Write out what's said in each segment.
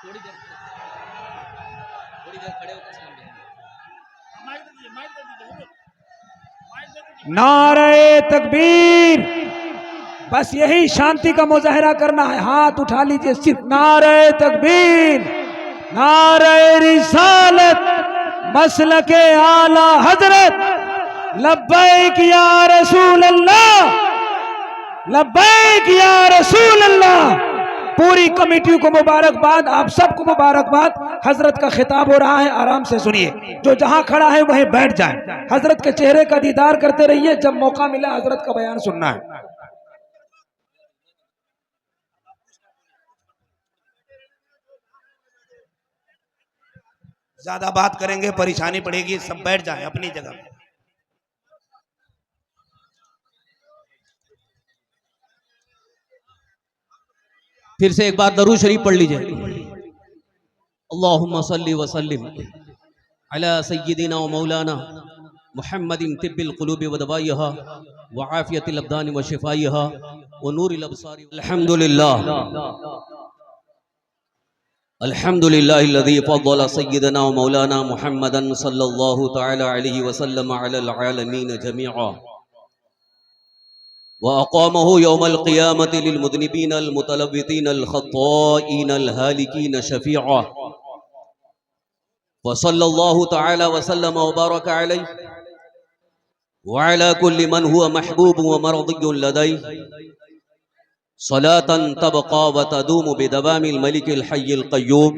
थोड़ी देर खड़े होकर सलाम देंगे। नारे तकबीर। बस यही शांति का मुजाहरा करना है। हाथ उठा लीजिए सिर्फ। नारे तकबीर, नारे रिसालत, मसलके आला हजरत, लब्बैक या रसूल अल्लाह, लब्बैक या रसूल अल्लाह। पूरी कमेटी को मुबारकबाद, आप सबको मुबारकबाद। हजरत का खिताब हो रहा है, आराम से सुनिए। जो जहां खड़ा है वहीं बैठ जाए। हजरत के चेहरे का दीदार करते रहिए। जब मौका मिला हजरत का बयान सुनना है। ज्यादा बात करेंगे परेशानी पड़ेगी। सब बैठ जाएं अपनी जगह। फिर से एक बार दरूद शरीफ पढ़ लीजिए। अल्लाहुम्मा सल्ली व सल्लिम अला सय्यिदिना व मौलाना मुहम्मदिन तिब्बिल क़ुलूबि व दवाइहा व आफ़ियतिल अब्दानि व शिफ़ाइहा व नूरिल अब्सारि। अल्हम्दुलिल्लाह अल्हम्दुलिल्लाहिल्लज़ी फ़द्दला सय्यिदना व मौलाना मुहम्मदन सल्लल्लाहु तआला अलैहि व सल्लम अलल आलमीन जमीआ व अक़ामहु यौमल क़ियामति लिल मुज़निबीन अल मुतलव्वितीन अल ख़त्ताईन अल हालिकीन शफ़ीआ व सल्लल्लाहु तआला व सल्लम व बारक अलैहि व अला कुल्लि मन हुवा महबूब व मर्दियुन लदैहि सलातन तबक़ा व तदूमु बिदवामिल मलिकिल हय्यिल क़य्यूम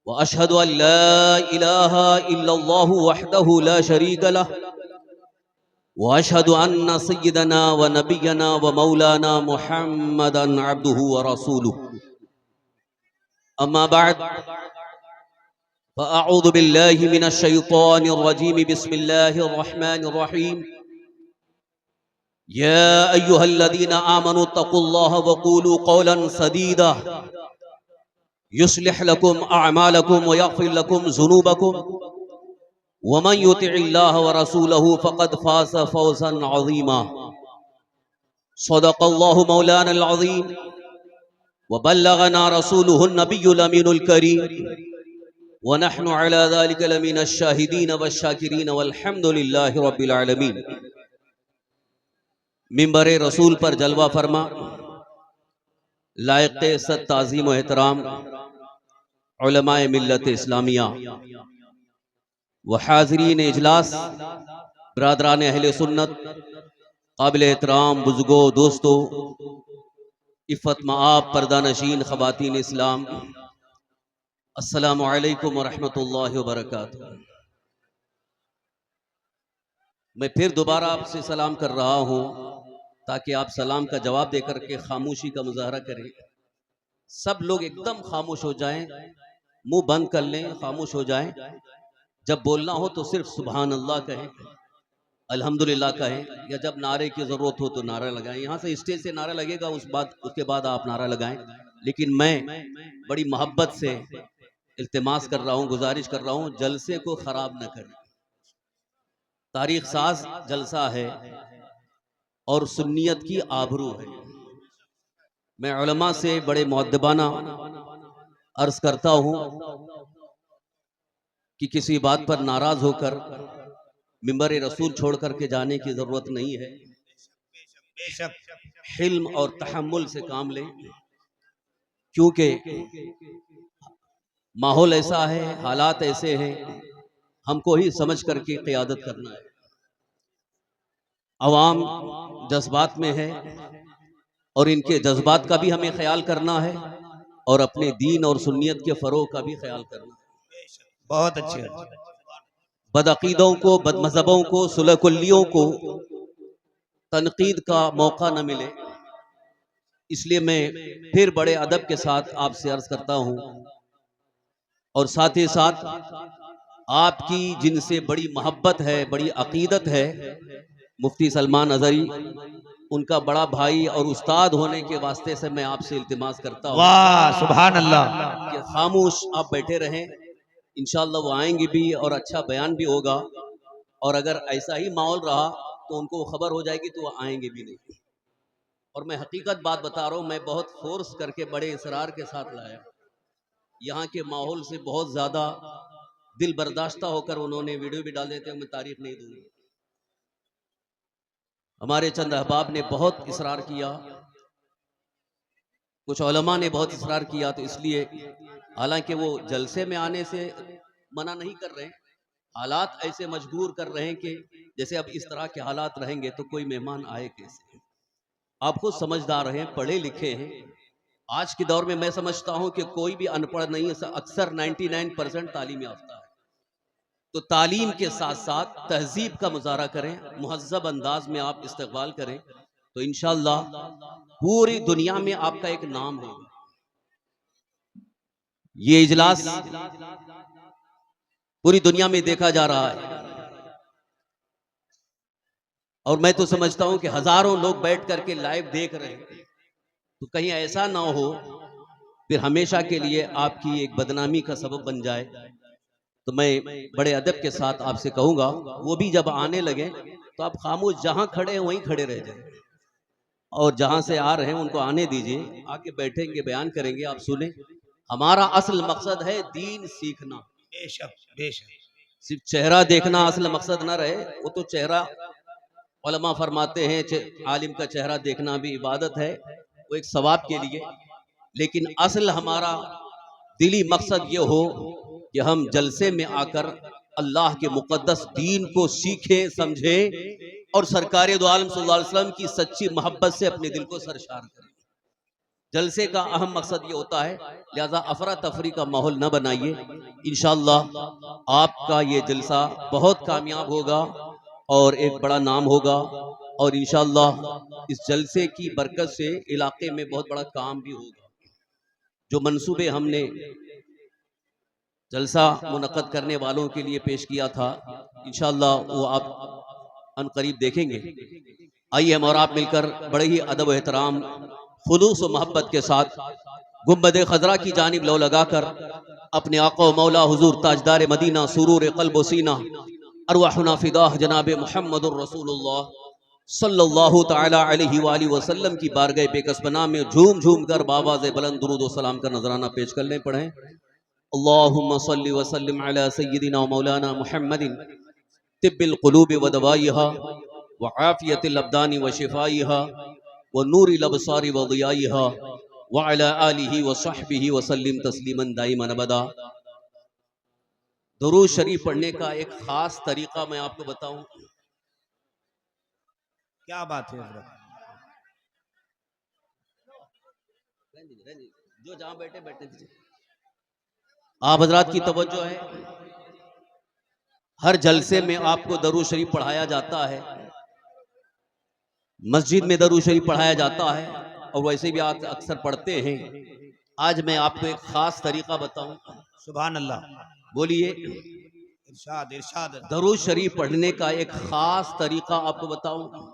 व अशहदु अन ला इलाहा इल्लल्लाहु वहदहु ला शरीक लह व अशहदु अन्न सय्यिदना व नबिय्यना व मौलाना मुहम्मदन अब्दुहु व रसूलुहु। अम्मा बअद फ़अऊज़ु बिल्लाहि मिनश शैतानिर रजीम। बिस्मिल्लाहिर रहमानिर रहीम। या अय्युहल्लज़ीना आमनू तक़ुल्लाह व क़ूलू क़ौलन सदीदा युस्लिह लकुम अअमालकुम व यग़फ़िर लकुम ज़ुनूबकुम व मन युतिइल्लाह व रसूलहु फ़क़द फ़ाज़ फ़ौज़न अज़ीमा। सदक़ल्लाहु मौलानल अज़ीम व बल्लगना रसूलुहुन नबियुल अमीनुल करीम व नहनु अला ज़ालिका लमिनश शाहिदीन वश्शाकिरीन वल्हम्दुलिल्लाहि रब्बिल आलमीन। मिंबर रसूल पर जलवा फरमा लायक़ इज़्ज़त ताज़ीम व एहतराम उलमाए मिल्लत इस्लामिया व हाज़रीन इजलास, बरादरान अहले सुन्नत, काबिल एहतराम बुज़ुर्गों, दोस्तों, इफ़्फ़त मआब पर्दानशीन ख़वातीन इस्लाम, अस्सलामु अलैकुम व रहमतुल्लाहि व बरकातुहू। मैं फिर दोबारा आपसे सलाम कर रहा हूँ ताकि आप सलाम का जवाब देकर के खामोशी का मुजाहरा करें। सब लोग एकदम खामोश हो जाएं, मुंह बंद कर लें, खामोश हो जाएं। जब बोलना हो तो सिर्फ सुभान अल्लाह कहें, अल्हम्दुलिल्लाह कहें, या जब नारे की ज़रूरत हो तो नारा लगाएं। यहाँ से स्टेज से नारा लगेगा, उसके बाद आप नारा लगाएं। लेकिन मैं बड़ी मोहब्बत से इल्तिमास कर रहा हूँ, गुजारिश कर रहा हूँ, जलसे को ख़राब न करें। तारीख साज जलसा है और सुन्नियत की आबरू है। मैं उलमा से बड़े मुअद्दबाना अर्ज करता हूँ कि किसी बात पर नाराज होकर मिंबर रसूल छोड़ करके जाने की जरूरत नहीं है। हिल्म और तहम्मुल से काम लें, क्योंकि माहौल ऐसा है, हालात ऐसे हैं, हमको ही समझ करके क़ियादत करना है। अवाम जज्बात में है और इनके जज्बात का भी हमें ख्याल करना है और अपने दीन और सुन्नियत के फ़रोग़ का भी ख्याल करना है। बहुत अच्छे। बदअक़ीदों को, बदमज़हबों को, सुलह-कुल्लियों को तनकीद का मौका न मिले, इसलिए मैं फिर बड़े अदब के साथ आपसे अर्ज़ करता हूँ और साथ ही साथ आपकी जिनसे बड़ी मोहब्बत है, बड़ी अक़ीदत है, मुफ्ती सलमान अज़हरी, उनका बड़ा भाई और उस्ताद होने के वास्ते से मैं आपसे इल्तिमास करता हूँ। वाह सुभान अल्लाह। कि खामोश आप बैठे रहें, इंशाअल्लाह वो आएंगे भी और अच्छा बयान भी होगा। और अगर ऐसा ही माहौल रहा तो उनको खबर हो जाएगी तो वो आएंगे भी नहीं। और मैं हकीकत बात बता रहा हूँ, मैं बहुत फोर्स करके बड़े इसरार के साथ लाया। यहाँ के माहौल से बहुत ज़्यादा दिल बर्दाश्ता होकर उन्होंने वीडियो भी डाल देते हैं, मैं तारीफ नहीं दूंगा। हमारे चंद अहबाब ने बहुत इसरार किया, कुछ उलमा ने बहुत इसरार किया, तो इसलिए हालांकि वो जलसे में आने से मना नहीं कर रहे हैं, हालात ऐसे मजबूर कर रहे हैं कि जैसे अब इस तरह के हालात रहेंगे तो कोई मेहमान आए कैसे। आप खुद समझदार हैं, पढ़े लिखे हैं। आज के दौर में मैं समझता हूं कि कोई भी अनपढ़ नहीं है, अक्सर 99% तालीम याफ्ता है। तो तालीम के साथ साथ तहजीब का मुजाहरा करें, मुहज्जब अंदाज में आप इस्तकबाल करें, तो इंशाअल्लाह पूरी दुनिया में आपका एक नाम होगा। ये इजलास पूरी दुनिया में देखा जा रहा है और मैं तो समझता हूं कि हजारों लोग बैठ करके लाइव देख रहे हैं। तो कहीं ऐसा ना हो फिर हमेशा के लिए आपकी एक बदनामी का सबब बन जाए। तो मैं बड़े अदब के साथ आपसे कहूंगा, वो भी जब आने लगे तो आप खामोश जहां खड़े हैं वहीं खड़े रह जाए, और जहां से आ रहे हैं उनको आने दीजिए, आके बैठेंगे, बयान करेंगे, आप सुने। हमारा असल मकसद है दीन सीखना। बेशक बेशक। सिर्फ चेहरा देखना असल मकसद ना रहे, वो तो चेहरा उलमा फरमाते हैं आलिम का चेहरा देखना भी इबादत है, वो एक सवाब के लिए। लेकिन असल हमारा दिली मकसद ये हो कि हम जलसे में आकर अल्लाह के मुकद्दस दीन को सीखें, समझें और सरकार दो आलम सल्लल्लाहु अलैहि वसल्लम की सच्ची मोहब्बत से अपने दिल को सरशार करें। जलसे का अहम मकसद ये होता है, लिहाजा अफरा तफरी का माहौल न बनाइए। इंशाअल्लाह आपका ये जलसा बहुत कामयाब होगा और एक बड़ा नाम होगा, और इंशाअल्लाह इस जलसे की बरकत से इलाके में बहुत बड़ा काम भी होगा। जो मंसूबे हमने जलसा मुनक्कद करने वालों के लिए पेश किया था, इंशाअल्लाह वो आप अनकरीब देखेंगे। आइए हम और आप मिलकर बड़े ही अदब एहतराम, खुलूस और मोहब्बत के साथ गुंबद खजरा की जानिब लो लगाकर अपने आका मौला हुजूर ताजदार मदीना सुरूर क़ल्ब व सीना अरवाहुना फिदाह जनाब मुहम्मदुर रसूलुल्लाह सल्लल्लाहु तआला अलैहि वसल्लम की बारगाह बेकसबना में झूम झूम कर बावाज़ बुलंद दुरूद व सलाम का नजराना पेश कर लें। पढ़ें अल्लाहुम्मा सल्लि व सल्लिम अला सय्यिदिना मौलाना मुहम्मदिन तिब्बिल क़ुलूबि व दवाइहा व आफियतिल अब्दानि व शिफाइहा व नूरिल अबसारि व ज़ियाइहा व अला आलिहि व सहबिहि व सल्लिम तस्लीमन दाइमन अबदा। दुरूद शरीफ पढ़ने का एक खास तरीका मैं आपको बताऊं। क्या बात है हजरत। जो जहां बैठे बैठे दीजिए। आप हजरात की तवज्जो है, हर जलसे में आपको दरूद शरीफ पढ़ाया जाता है, मस्जिद में दरूद शरीफ पढ़ाया जाता है और वैसे भी आप अक्सर पढ़ते हैं। आज मैं आपको एक खास तरीका बताऊं। सुभान अल्लाह। बोलिए। इरशाद इरशाद। दरूद शरीफ पढ़ने का एक खास तरीका आपको बताऊं।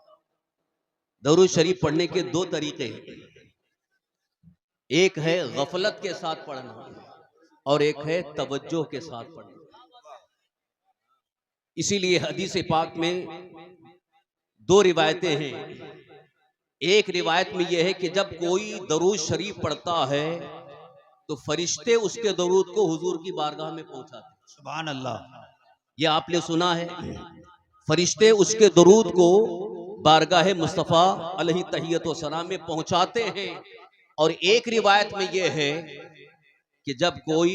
दरूद शरीफ पढ़ने के दो तरीके हैं, एक है गफलत के साथ पढ़ना और एक है तवज्जो के साथ पढ़ना। इसीलिए हदीस पाक में दो रिवायतें हैं। एक रिवायत में यह है कि जब कोई दरूद शरीफ पढ़ता है तो फरिश्ते उसके दरूद को हुजूर की बारगाह में पहुंचाते। सुभान अल्लाह। यह आपने सुना है, फरिश्ते उसके दरूद को बारगाह मुस्तफ़ा अलैहि तहियत व सलाम में पहुंचाते हैं। और एक रिवायत में यह है कि जब कोई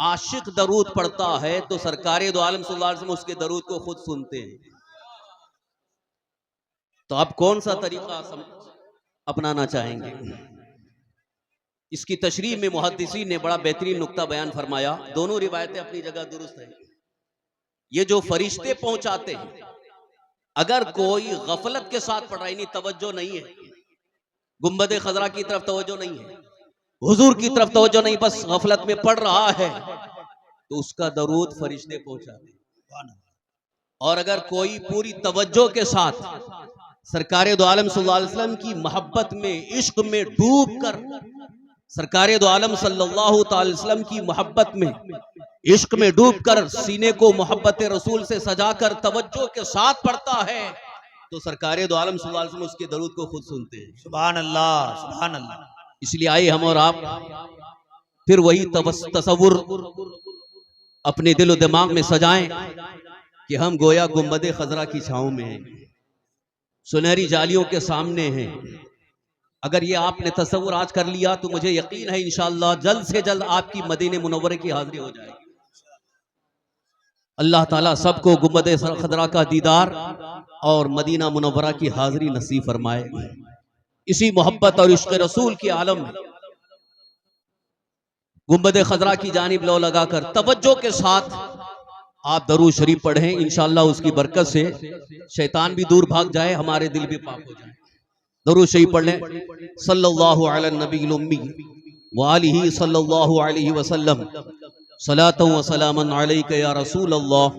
आशिक दरूद पढ़ता है तो सरकार दो आलम सल्लल्लाहु अलैहि वसल्लम उसके दरूद को खुद सुनते हैं। तो आप कौन सा तरीका अपनाना चाहेंगे? इसकी तशरीह में मुहद्दिसीन ने बड़ा बेहतरीन नुक्ता बयान फरमाया। दोनों रिवायतें अपनी जगह दुरुस्त है। ये जो फरिश्ते पहुंचाते हैं, अगर कोई गफलत के साथ पढ़ रहा है, तवज्जो नहीं है, गुंबद खजरा की तरफ तवज्जो नहीं है, हुजूर की तरफ तवज्जो नहीं, बस गफलत में पढ़ रहा है, तो उसका दरूद फरिश्ते पहुंचाते हैं। और अगर कोई पूरी तवज्जो के साथ सरकार दो आलम सल्लल्लाहु अलैहि वसल्लम की मोहब्बत में, इश्क में डूब कर, सरकार दो आलम सल्लल्लाहु अलैहि वसल्लम की मोहब्बत में, इश्क में डूब कर सीने को मोहब्बत रसूल से सजाकर तवज्जो के साथ पढ़ता है, तो सरकार दो आलम सल्लल्लाहु अलैहि वसल्लम उसके दरूद को खुद सुनते हैं। सुभान अल्लाह सुभान अल्लाह। इसलिए आइए हम और आप फिर वही तसव्वुर अपने दिल और दिमाग में सजाएं कि हम गोया गुंबद खजरा की छांव में हैं, सुनहरी जालियों के सामने हैं। अगर ये आपने तसव्वुर आज कर लिया तो मुझे यकीन है इंशाअल्लाह जल्द से जल्द आपकी मदीने मुनव्वरे की हाजिरी हो जाएगी। अल्लाह ताला सबको गुंबद खजरा का दीदार और मदीना मुनव्वरा की हाजिरी नसीब फरमाए। इसी मोहब्बत और इश्क़ रसूल के आलम में गुंबद खजरा की जानिब लो लगाकर तवज्जो के साथ आप दरूद शरीफ पढ़ें। इंशाअल्लाह उसकी बरकत से शैतान भी दूर भाग जाए, हमारे दिल भी पाक हो जाए। दरूद शरीफ पढ़ लें। सल्लल्लाहु अला नबील उम्मी व आलिही सल्लल्लाहु अलैहि वसल्लम सलातु व सलामन अलैका या रसूल अल्लाह,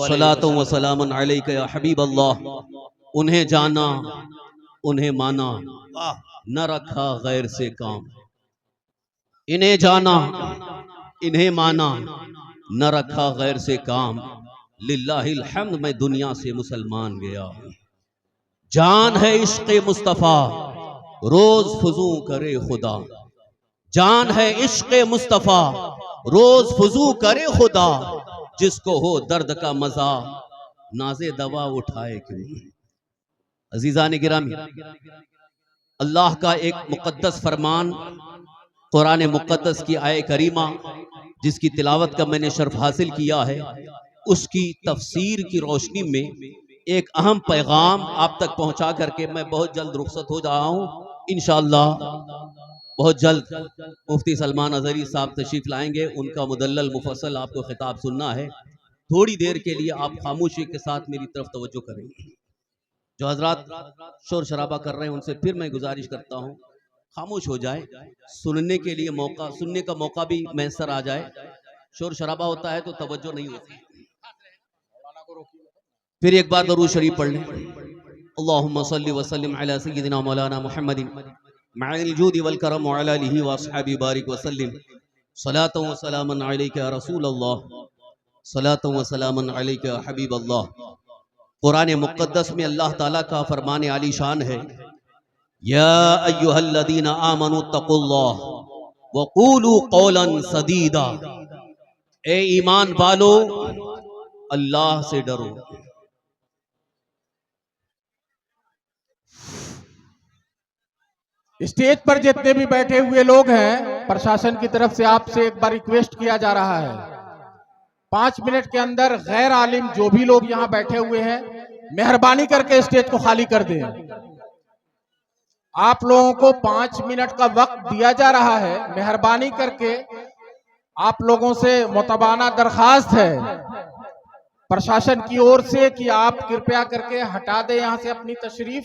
सलातु व सलामन अलैका या हबीब अल्लाह। उन्हें जाना उन्हें माना, न रखा गैर से काम। इन्हें जाना इन्हें माना, न रखा गैर से काम। लिल्लाहिल हम्द, मैं दुनिया से मुसलमान गया। जान है इश्क़ मुस्तफ़ा, रोज फुजू करे खुदा। जान है इश्क़ मुस्तफ़ा, रोज फुजू करे खुदा। जिसको हो दर्द का मजा, नाज़े दवा उठाए क्यों। अजीज़ान गिरामी, अल्लाह का एक मुक़द्दस फरमान कुरान मुक़द्दस की आय करीमा जिसकी तिलावत का मैंने शर्फ हासिल किया है, उसकी तफसीर की रोशनी में एक अहम पैगाम आप तक पहुंचा करके मैं बहुत जल्द रुखसत हो रहा हूं। इंशाअल्लाह बहुत जल्द मुफ्ती सलमान अज़हरी साहब तशरीफ लाएंगे, उनका मुदल्लल मुफस्सल आपको खिताब सुनना है। थोड़ी देर के लिए आप खामोशी के साथ मेरी तरफ तवज्जो करें। जो हजरात शोर शराबा कर रहे हैं उनसे फिर मैं गुजारिश करता हूँ खामोश हो जाए, सुनने के लिए मौका, सुनने का मौका भी मैसर आ जाए। शोर शराबा होता है तो तवज्जो नहीं होती। फिर एक बार दरूद शरीफ पढ़ लें। अल्लाहुम्मा सल्लि व सल्लिम अला सय्यिदिना मौलाना मुहम्मदिन मअल जूदि वल करम व अला आलिहि व अस्हाबि बारिक व सल्लिम सलातु व सलामन अलैका या रसूल अल्लाह, सलातु व सलामन अलैका या हबीब अल्लाह। कुरान मुक़द्दस में अल्लाह ताला का फरमान आली शान है, या अय्युहल्लज़ीना आमनु तक़ुल्लाह व क़ूलू क़ौलन सदीदा। ए ईमान वालो, अल्लाह से डरो। स्टेज पर जितने भी बैठे हुए लोग हैं, प्रशासन की तरफ से आपसे एक बार रिक्वेस्ट किया जा रहा है, 5 मिनट के अंदर गैर आलिम जो भी लोग यहाँ बैठे हुए हैं, मेहरबानी करके स्टेज को खाली कर दें। आप लोगों को 5 मिनट का वक्त दिया जा रहा है। मेहरबानी करके आप लोगों से मुतबाना दरखास्त है प्रशासन की ओर से कि आप कृपया करके हटा दें यहाँ से अपनी तशरीफ,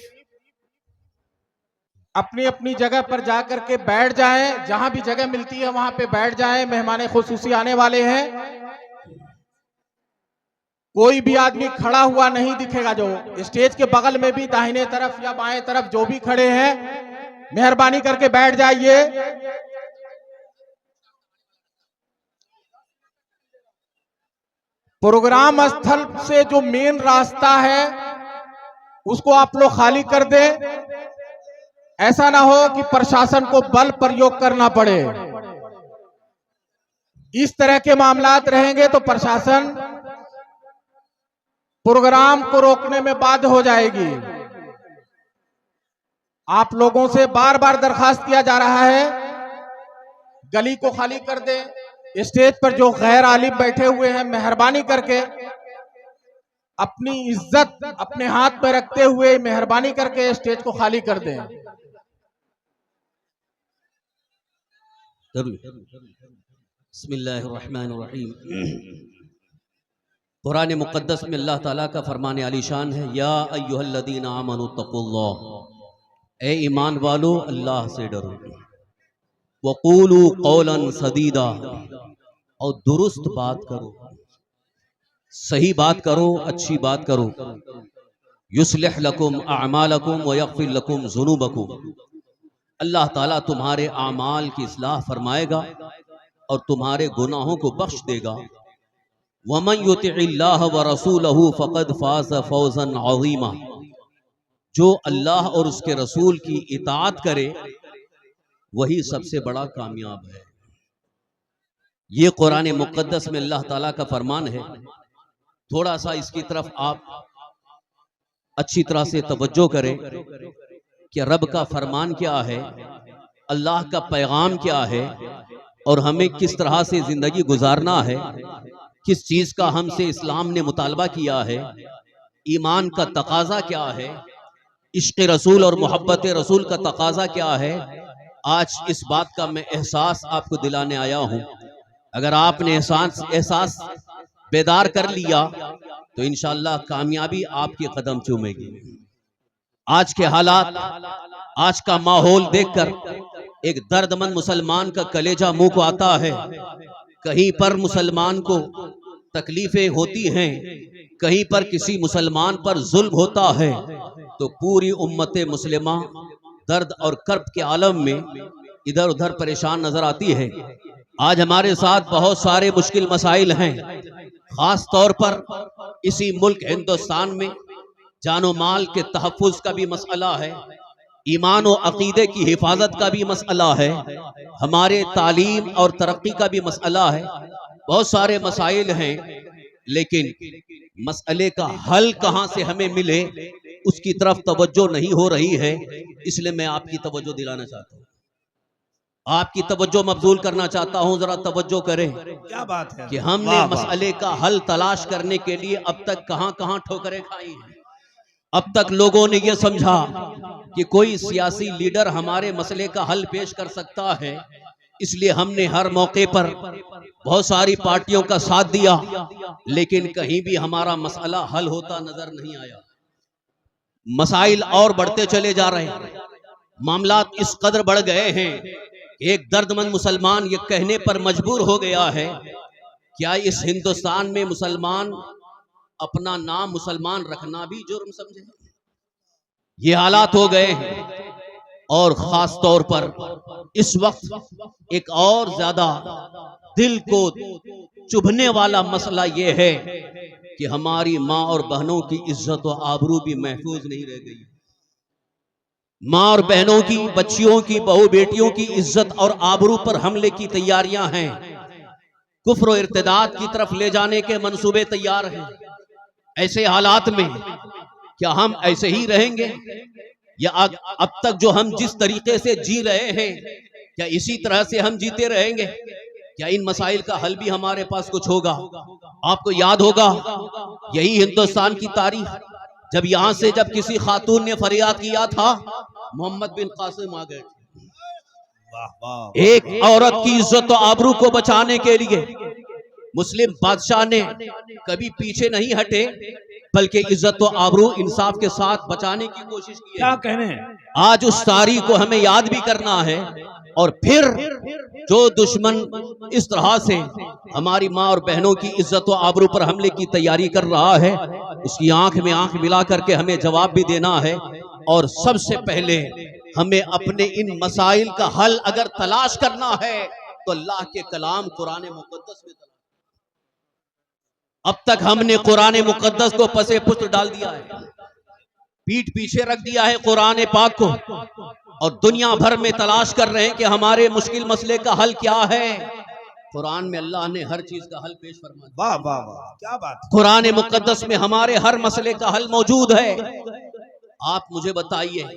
अपनी अपनी जगह पर जाकर के बैठ जाएं। जहां भी जगह मिलती है वहां पे बैठ जाएं। मेहमान खुसूसी आने वाले हैं। कोई भी आदमी खड़ा हुआ नहीं दिखेगा। जो स्टेज के बगल में भी दाहिने तरफ या बाएं तरफ जो भी खड़े हैं, मेहरबानी करके बैठ जाइए। प्रोग्राम स्थल से जो मेन रास्ता है उसको आप लोग खाली कर दें। ऐसा ना हो कि प्रशासन को बल प्रयोग करना पड़े। इस तरह के मामलात रहेंगे तो प्रशासन प्रोग्राम को रोकने में बाध्य हो जाएगी। आप लोगों से बार बार दरखास्त किया जा रहा है, गली को खाली कर दें। स्टेज पर जो गैर आलिम बैठे हुए हैं, मेहरबानी करके अपनी इज्जत अपने हाथ में रखते हुए मेहरबानी करके स्टेज को खाली कर दें। बिस्मिल्लाहिर्रहमानिर्रहीम। कुरान मुक़द्दस में अल्लाह ताला का फरमान आलीशान है, या अय्युहल्लज़ीना आमनु तक़ुल्लाह। ए ईमान वालो, अल्लाह से डरो। वक़ूलू क़ौलन सदीदा, और दुरुस्त बात करो, सही बात करो, अच्छी बात करो। युस्लिह लकुम अअमालकुम व यग़फिर लकुम ज़ुनूबकुम। अल्लाह ताला तुम्हारे आमाल की इस्लाह फरमाएगा और तुम्हारे गुनाहों को बख्श देगा। वमन युतिइल्लाह व रसूलहू फ़क़द फ़ाज़ फ़ौज़न अज़ीमा। जो अल्लाह और उसके रसूल की इताअत करे वही सबसे बड़ा कामयाब है। ये कुरान मुक़द्दस में अल्लाह ताला का फरमान है। थोड़ा सा इसकी तरफ आप अच्छी तरह से तवज्जो करें कि रब का फरमान क्या है, अल्लाह का पैगाम क्या है और हमें किस तरह से जिंदगी गुजारना है, किस चीज का हमसे इस्लाम ने मुतालबा किया है, ईमान का तकाजा क्या है, इश्क रसूल और मोहब्बत रसूल का तकाजा क्या है। आज इस बात का मैं एहसास आपको दिलाने आया हूँ। अगर आपने एहसास बेदार कर लिया तो इंशाअल्लाह कामयाबी आपके कदम चूमेगी। आज के हालात, आज का माहौल देखकर एक दर्दमंद मुसलमान का कलेजा मुंह को आता है। कहीं पर मुसलमान को तकलीफें होती हैं, कहीं पर किसी मुसलमान पर जुल्म होता है तो पूरी उम्मत मुस्लिमा दर्द और कर्ब के आलम में इधर उधर परेशान नजर आती है। आज हमारे साथ बहुत सारे मुश्किल मसाइल हैं, खास तौर पर इसी मुल्क हिंदुस्तान में जानो माल के तहफ़्फ़ुज़ का भी मसला है, ईमान और अकीदे की हिफाजत का भी मसला है, हमारे तालीम और तरक्की का भी मसला है। बहुत सारे मसाइल हैं, लेकिन मसले का हल कहाँ से हमें मिले उसकी तरफ तवज्जो नहीं हो रही है। इसलिए मैं आपकी तवज्जो दिलाना चाहता हूँ, आपकी तवज्जो मबजूल करना चाहता हूँ। जरा तवज्जो करें। क्या बात है कि हमने मसले का हल तलाश करने के लिए अब तक कहां कहां ठोकरें खाई हैं। अब तक लोगों ने यह समझा कि कोई सियासी लीडर हमारे मसले का हल पेश कर सकता है, इसलिए हमने हर मौके पर बहुत सारी पार्टियों का साथ दिया, लेकिन कहीं भी हमारा मसला हल होता नजर नहीं आया। मसाइल और बढ़ते चले जा रहे हैं, मामलात इस कदर बढ़ गए हैं, एक दर्दमंद मुसलमान ये कहने पर मजबूर हो गया है, क्या इस हिंदुस्तान में मुसलमान अपना नाम मुसलमान रखना भी जुर्म समझे? ये हालात हो गए हैं। और खास तौर पर इस वक्त एक और ज्यादा दिल को चुभने वाला मसला ये है कि हमारी माँ और बहनों की इज्जत और आबरू भी महफूज नहीं रह गई। माँ और बहनों की, बच्चियों की, बहू बेटियों की इज्जत और आबरू पर हमले की तैयारियां हैं। कुफ्र और इर्तिदाद की तरफ ले जाने के मंसूबे तैयार हैं। ऐसे हालात में क्या हम ऐसे ही रहेंगे, या अब तक जो हम जिस तरीके से जी रहे हैं क्या इसी तरह से हम जीते रहेंगे? क्या इन मसाइल का हल भी हमारे पास कुछ होगा? आपको याद होगा यही हिंदुस्तान की तारीख, जब यहां से जब किसी खातून ने फरियाद किया था, मोहम्मद बिन कासिम आ गए। एक औरत की इज्जत और आबरू को बचाने के लिए मुस्लिम बादशाह ने कभी पीछे नहीं हटे, बल्कि इज्जत और आबरू इंसाफ के साथ बचाने की कोशिश की है। क्या कहने? आज उस तारीख को हमें याद भी करना है। और फिर जो दुश्मन इस तरह से हमारी माँ और बहनों की इज्जत और आबरू पर हमले की तैयारी कर रहा है, उसकी आंख में आंख मिला करके हमें जवाब भी देना है। और सबसे पहले हमें अपने इन मसाइल का हल अगर तलाश करना है तो अल्लाह के कलाम कुरान मुकद्दस में। अब तक हमने कुरान मुकद्दस को पसे पुस्त डाल दिया है, पीठ पीछे रख दिया है कुरान पाक को, और दुनिया भर में तलाश कर रहे हैं कि हमारे मुश्किल मसले का हल क्या है। कुरान में अल्लाह ने हर चीज का हल पेश फरमा दिया। वाह वाह वाह, क्या बात। कुरान मुकद्दस में हमारे हर मसले का हल मौजूद है। आप मुझे बताइए,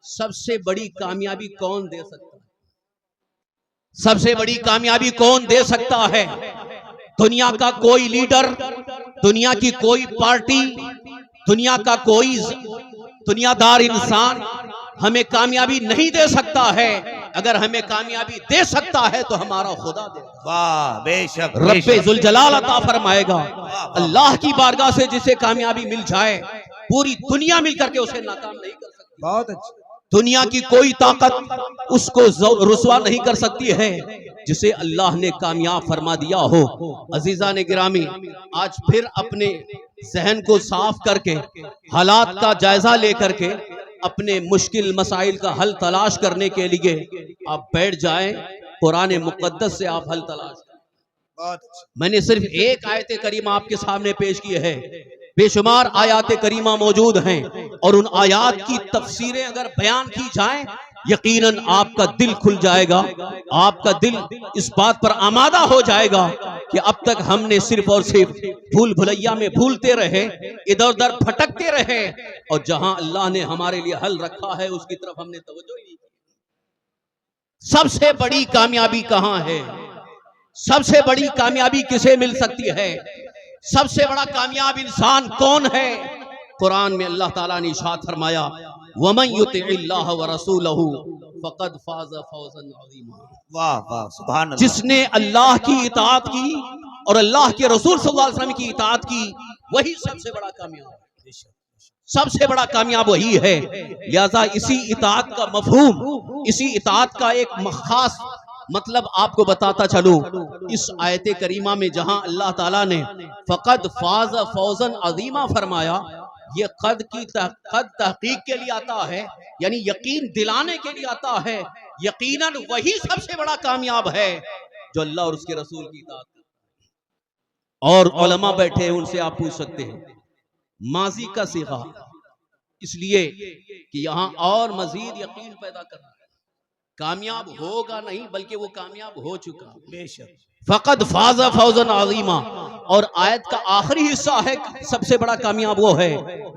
सबसे बड़ी कामयाबी कौन दे सकता है? सबसे बड़ी कामयाबी कौन दे सकता है? दुनिया का कोई लीडर, दुनिया की कोई पार्टी, दुनिया का कोई दुनियादार इंसान हमें कामयाबी नहीं दे सकता है। अगर हमें कामयाबी दे सकता है तो हमारा खुदा दे। वाह, बेशक रब्बे जुल जलाल अता फरमाएगा। अल्लाह की बारगाह से जिसे कामयाबी मिल जाए, पूरी दुनिया मिलकर के उसे नाकाम नहीं कर सकती। बहुत अच्छा। दुनिया की कोई ताकत उसको रुसवा नहीं कर सकती है जिसे अल्लाह ने कामयाब फरमा दिया हो। अजीजा ने गिरामी, आज फिर अपने जहन को साफ करके, हालात का जायजा लेकर के अपने मुश्किल मसाइल का हल तलाश करने के लिए आप बैठ जाएं। कुरान मुकद्दस से आप हल तलाश करें। मैंने सिर्फ एक आयत करीमा आपके सामने पेश की है, बेशुमार आयात करीमा मौजूद हैं, और उन आयात की तफसीरें अगर बयान की जाएं यकीनन आपका दिल खुल जाएगा, आपका दिल इस बात पर आमादा हो जाएगा कि अब तक हमने सिर्फ और सिर्फ भूल भुलैया में भूलते रहे, इधर उधर भटकते रहे, और जहां अल्लाह ने हमारे लिए हल रखा है उसकी तरफ हमने तवज्जो ही नहीं की। सबसे बड़ी कामयाबी कहां है? सबसे बड़ी कामयाबी किसे मिल सकती है? सबसे बड़ा कामयाब इंसान कौन है? कुरान में अल्लाह ताला ने इरशाद फरमाया, वमन युतिइल्लाह व रसूलहू फक़द फाज़ फौज़न अज़ीमा। वाह वाह, सुभान अल्लाह। जिसने अल्लाह की इताअत की और अल्लाह के रसूल सल्लल्लाहु अलैहि वसल्लम की इताअत की, वही सबसे बड़ा कामयाब है। सबसे बड़ा कामयाब वही है। लिहाजा इसी इताअत का मफहूम, इसी इताअत का एक खास मतलब आपको बताता चलूं। इस आयत करीमा में जहां अल्लाह ताला ने फक़द फाज़ फौज़न अज़ीमा फरमाया, ये कद तहकीक के लिए आता है, यानी यकीन दिलाने के लिए आता है। यकीनन वही सबसे बड़ा कामयाब है जो अल्लाह और उसके रसूल की इताअत करता है। और उलमा बैठे हैं, उनसे आप पूछ सकते हैं माजी का सीगा, इसलिए कि यहां और मजीद यकीन पैदा करना है। कामयाब होगा नहीं बल्कि वो कामयाब हो चुका। बेशक फक़द फाज़ा फौज़न अज़ीमा। और आयत का आखिरी हिस्सा है सबसे बड़ा कामयाब वो है,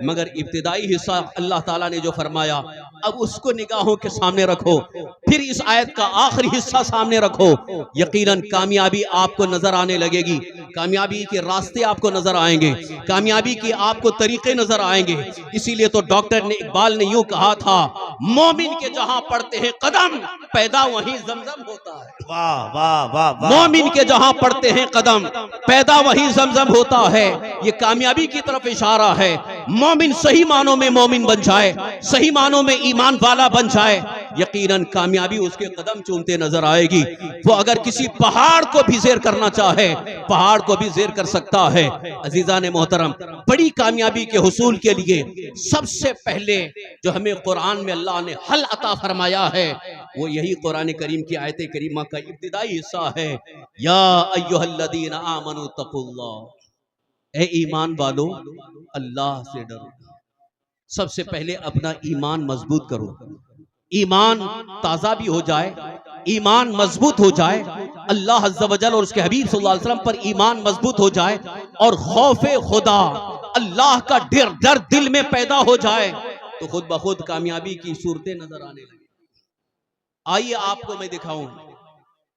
मगर इब्तिदाई हिस्सा अल्लाह ताला ने जो फरमाया, अब उसको निगाहों के सामने रखो, फिर इस आयत का आखिरी हिस्सा सामने रखो, यकीनन कामयाबी आपको नजर आने लगेगी। कामयाबी के रास्ते आपको नजर आएंगे, कामयाबी के आपको तरीके नजर आएंगे। इसीलिए तो डॉक्टर ने इकबाल ने यूं कहा था, मोमिन के जहां पड़ते हैं कदम, पैदा वहीं जमजम होता है। वाह वाह वाह वाह। मोमिन के जहां पड़ते हैं कदम, पैदा वहीं जमजम होता है। ये कामयाबी की तरफ इशारा है। मोमिन सही मानों में मोमिन बन जाए, सही मानों में ईमान वाला बन जाए, यकीनन कामयाबी उसके कदम चूमते नजर आएगी। वो अगर किसी पहाड़ को भी ज़ेर करना चाहे, पहाड़ को भी ज़ेर कर सकता है। अजीजा ने मोहतरम, बड़ी कामयाबी के हुसूल के लिए सबसे पहले जो हमें कुरान में अल्लाह ने हल अता फरमाया है, वो यही कुरान करीम की आयत करीमा का इब्तिदाई हिस्सा है। या अय्युहल्लज़ीना आमनू तक़ुल्लाह, ए ईमान वालो अल्लाह से डरो। सबसे पहले अपना ईमान मजबूत करो। ईमान ताज़ा भी हो जाए, ईमान मजबूत हो जाए, अल्लाह अज़्ज़ा वजल और उसके हबीब सल्लल्लाहु अलैहि वसल्लम पर ईमान मजबूत हो जाए, और खौफे खुदा, अल्लाह का डर दिल में पैदा हो जाए, तो खुद ब खुद कामयाबी की सूरतें नजर आने लगी। आइए आपको मैं दिखाऊं,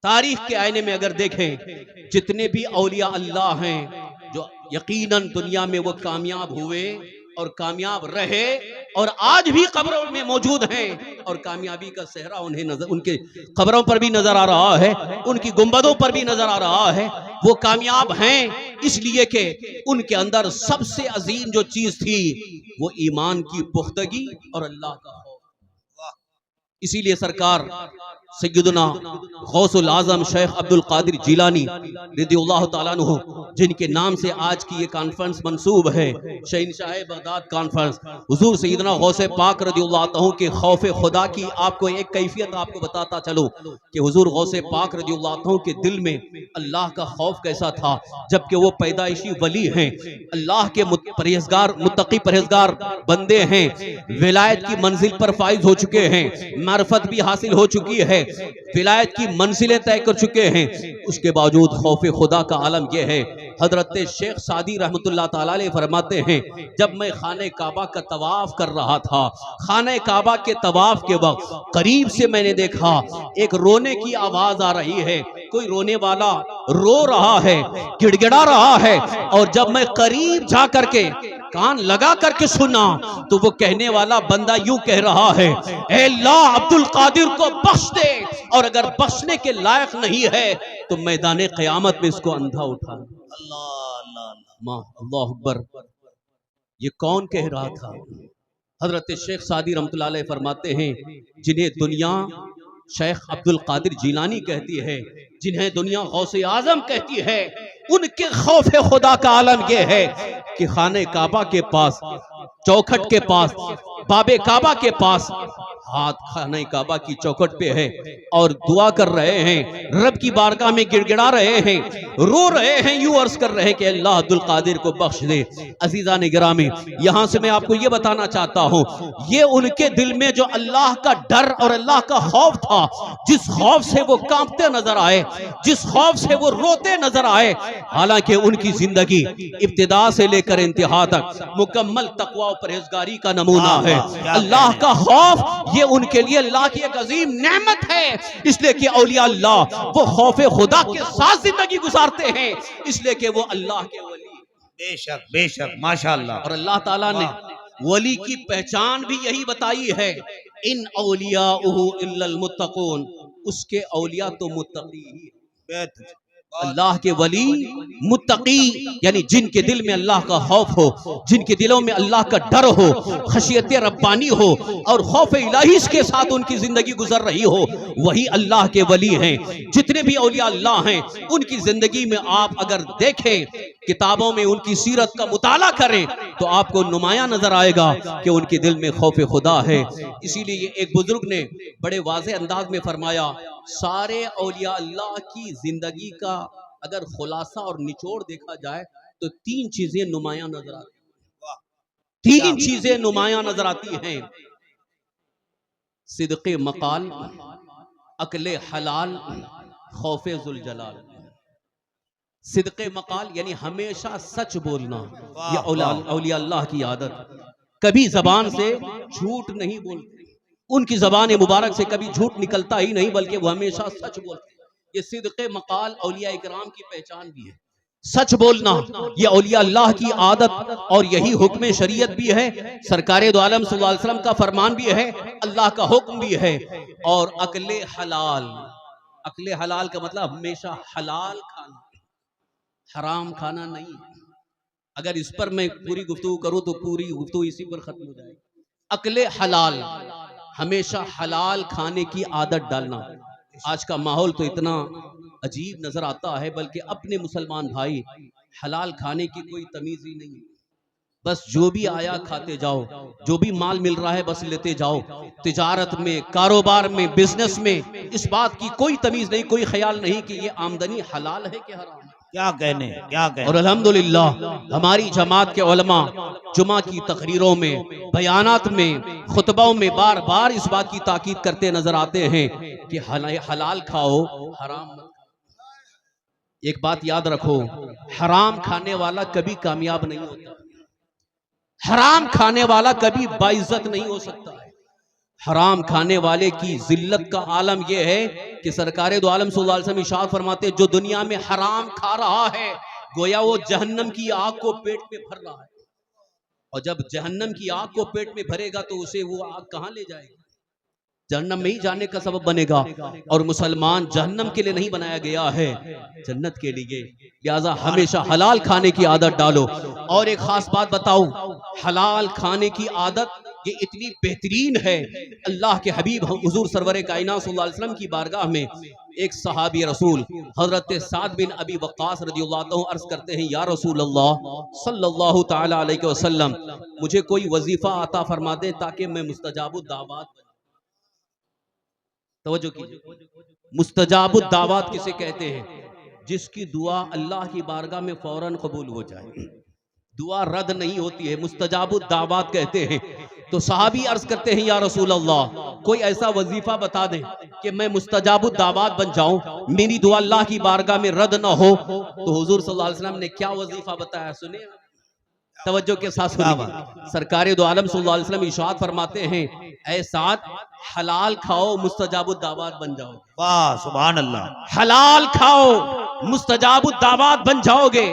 तारीख के आईने में अगर देखें, जितने भी औलिया अल्लाह हैं जो यकीनन दुनिया में वो कामयाब हुए और कामयाब रहे, और आज भी कब्रों में मौजूद हैं, और कामयाबी का सेहरा उन्हें उनके कब्रों पर भी नजर आ रहा है, उनकी गुंबदों पर भी नजर आ रहा है। वो कामयाब हैं इसलिए कि उनके अंदर सबसे अजीम जो चीज थी वो ईमान की पुख्तगी और अल्लाह का खौफ। इसीलिए सरकार सैयदना गौसुल आजम शेख अब्दुल कादिर जिलानी रज़ियल्लाहु ताला अन्हु, जिनके नाम से आज की ये कॉन्फ्रेंस मंसूब है, शहंशाह बगदाद कॉन्फ्रेंस, हुजूर सैयदना गौसे पाक रज़ियल्लाहु ताला के खौफ खुदा की आपको एक कैफियत आपको बताता चलो कि हुजूर गौसे पाक रज़ियल्लाहु ताला के दिल में अल्लाह का खौफ कैसा था, जबकि वो पैदाइशी वली हैं, अल्लाह के परहेजगार मुत्तकी परहेजगार बंदे हैं, विलायत की मंजिल पर फाइज हो चुके हैं, मार्फत भी हासिल हो चुकी है, विलायत की मंजिलें तय कर चुके हैं। उसके बावजूद खौफे खुदा का आलम यह है। हजरत शेख सादी रहमतुल्लाह ताला अलैह फरमाते हैं, जब मैं खाने काबा का तवाफ कर रहा था, खाने काबा के तवाफ के वक्त करीब से मैंने देखा एक रोने की आवाज आ रही है, कोई रोने वाला रो रहा है, गिड़गिड़ा रहा है, और जब मैं करीब जा करके कान लगा करके सुना तो वो कहने वाला बंदा यूं कह रहा है, ऐ अल्लाह अब्दुल कादिर को बख्श दे, और अगर बख्शने के लायक नहीं है तो मैदान क़यामत में इसको अंधा उठा। अल्लाह अकबर। ये कौन कह रहा था? हजरत शेख सादी रहमतुल्लाह अलैह फरमाते हैं, जिन्हें दुनिया शेख अब्दुल कादिर जिलानी कहती है, जिन्हें दुनिया गौसे आजम कहती है, उनके खौफे खुदा का आलम यह है कि खाने काबा के पास, चौखट के पास, बाबे काबा के पास हाथ खाने काबा की चौखट पे है और दुआ कर रहे हैं, रब की बारगाह में गिड़गिड़ा रहे हैं, रो रहे हैं, यूं अर्ज कर रहे हैं कि अल्लाह अब्दुल कादिर को बख्श दे। अजीजा ने गिरामी, यहां से मैं आपको ये बताना चाहता हूं, ये उनके दिल में जो अल्लाह का डर और अल्लाह का खौफ था, जिस खौफ से वो कांपते नजर आए, जिस खौफ से वो रोते नजर आए, हालांकि उनकी जिंदगी इब्तिदा से लेकर इंतहा तक मुकम्मल तकवा और परहेजगारी का नमूना है। अल्लाह का खौफ ये उनके लिए अल्लाह की एक अजीम नेमत है, इसलिए कि औलिया अल्लाह वो खौफ खुदा के साथ जिंदगी गुजारते हैं, इसलिए कि वो अल्लाह के वली। बेशक माशाअल्लाह। और अल्लाह ताला ने वली की पहचान भी यही बताई है, इन औलियाउहु इल्लल मुत्तकून, उसके औलिया तो मुत्तकी ही है। अल्लाह के वली मुत्तकी यानी जिनके दिल में अल्लाह का खौफ हो, जिनके दिलों में अल्लाह का डर हो, खशियत रब्बानी हो और खौफ इलाही के साथ उनकी जिंदगी गुजर रही हो, वही अल्लाह के वली हैं। जितने भी औलिया अल्लाह हैं, उनकी जिंदगी में आप अगर देखें, किताबों में उनकी सीरत का मुताला करें, तो आपको नुमाया नजर आएगा कि उनके दिल में खौफ खुदा है। इसीलिए एक बुजुर्ग ने बड़े वाज़े अंदाज में फरमाया, सारे औलिया अल्लाह की जिंदगी का अगर खुलासा और निचोड़ देखा जाए तो तीन चीजें नुमाया नजर आती हैं। तीन चीजें नुमाया नजर आती हैं, सिद्क़े मकाल, अक्ले हलाल, खौफे जुल जलाल। सिद्क़े मकाल यानी हमेशा सच बोलना, यह औलिया अल्लाह की आदत, कभी जबान से झूठ नहीं बोलते, उनकी जबान मुबारक से कभी झूठ निकलता ही नहीं, बल्कि वो हमेशा सच बोलते। ये सिद्क़े मकाल औलिया इकराम की पहचान भी है, सच बोलना ये औलिया अल्लाह की आदत और यही हुक्म शरीयत भी है, सरकारे दो आलम सल्लल्लाहु अलैहि वसल्लम का फरमान भी है, अल्लाह का हुक्म भी है। और अकले हलाल, अकले हलाल का मतलब हमेशा हलाल खाना, हराम खाना नहीं। अगर इस पर मैं पूरी गुफ्तगू करूं तो पूरी गुफ्तगू इसी पर खत्म हो जाएगी। अकले हलाल, हमेशा हलाल खाने की आदत डालना। आज का माहौल तो इतना अजीब नजर आता है, बल्कि अपने मुसलमान भाई हलाल खाने की कोई तमीज ही नहीं, बस जो भी आया खाते जाओ, जो भी माल मिल रहा है बस लेते जाओ। तिजारत में, कारोबार में, बिजनेस में इस बात की कोई तमीज नहीं, कोई ख्याल नहीं कि ये आमदनी हलाल है कि हराम है। क्या कहने, क्या कहने। और अल्हम्दुलिल्लाह हमारी जमात के उलमा जुमा की तकरीरों में, बयानात में, खुतबाओं में बार बार इस बात की ताकीद करते नजर आते हैं कि हलाल खाओ, हराम मत खाओ। एक बात याद रखो, हराम खाने वाला कभी कामयाब नहीं होता, हराम खाने वाला कभी बाइज्जत नहीं हो सकता है। हराम खाने वाले की जिल्लत का आलम यह है कि सरकारे दो आलम सल्लल्लाहु अलैहि वसल्लम इरशाद फरमाते, जो दुनिया में हराम खा रहा है गोया वो जहन्नम की आग को पेट में भर रहा है, और जब जहन्नम की आग को पेट में भरेगा तो उसे वो आग कहां ले जाएगी, जहन्नम में ही जाने का सबब बनेगा। और मुसलमान जहन्नम के लिए नहीं बनाया गया है, जन्नत के लिए। लिहाजा हमेशा हलाल खाने की आदत डालो। और एक खास बात बताऊं, हलाल खाने की आदत ये इतनी बेहतरीन है, अल्लाह के हबीब हुजूर सरवर कायनात सल्लल्लाहु अलैहि वसल्लम की बारगाह में एक सहाबी रसूल हजरत साद बिन अबी वक्कास रज़ियल्लाहु अन्हु अर्ज करते हैं, या रसूल अल्लाह सल्लल्लाहु ताला अलैहि वसल्लम, मुझे कोई वजीफा अता फरमा दे ताकि मैं मुस्तजाबुद दावत, तवज्जो कीजिए, मुस्तजाबुद दावत किसे कहते हैं? जिसकी दुआ अल्लाह की बारगाह में फौरन कबूल हो जाए, दुआ रद्द नहीं होती है, मुस्तजाबुद दावत कहते हैं। तो सहाबी अर्ज करते हैं, या रसूल अल्लाह, कोई ऐसा वजीफा बता दें कि मैं मुस्तजाबुद दावत बन जाऊं, मेरी दुआ अल्लाह की बारगाह में रद्द ना हो। तो हुजूर सल्लल्लाहु अलैहि वसल्लम ने क्या वजीफा बताया, सुने, तवज्जो के साथ सुनिए। सरकारे दो आलम सल्लल्लाहु अलैहि वसल्लम इरशाद फरमाते हैं, ऐ साथ, हलाल खाओ मुस्तजाबुद दावत बन जाओ। वाह सुभान अल्लाह। हलाल खाओ मुस्तजाबुद दावत बन जाओगे।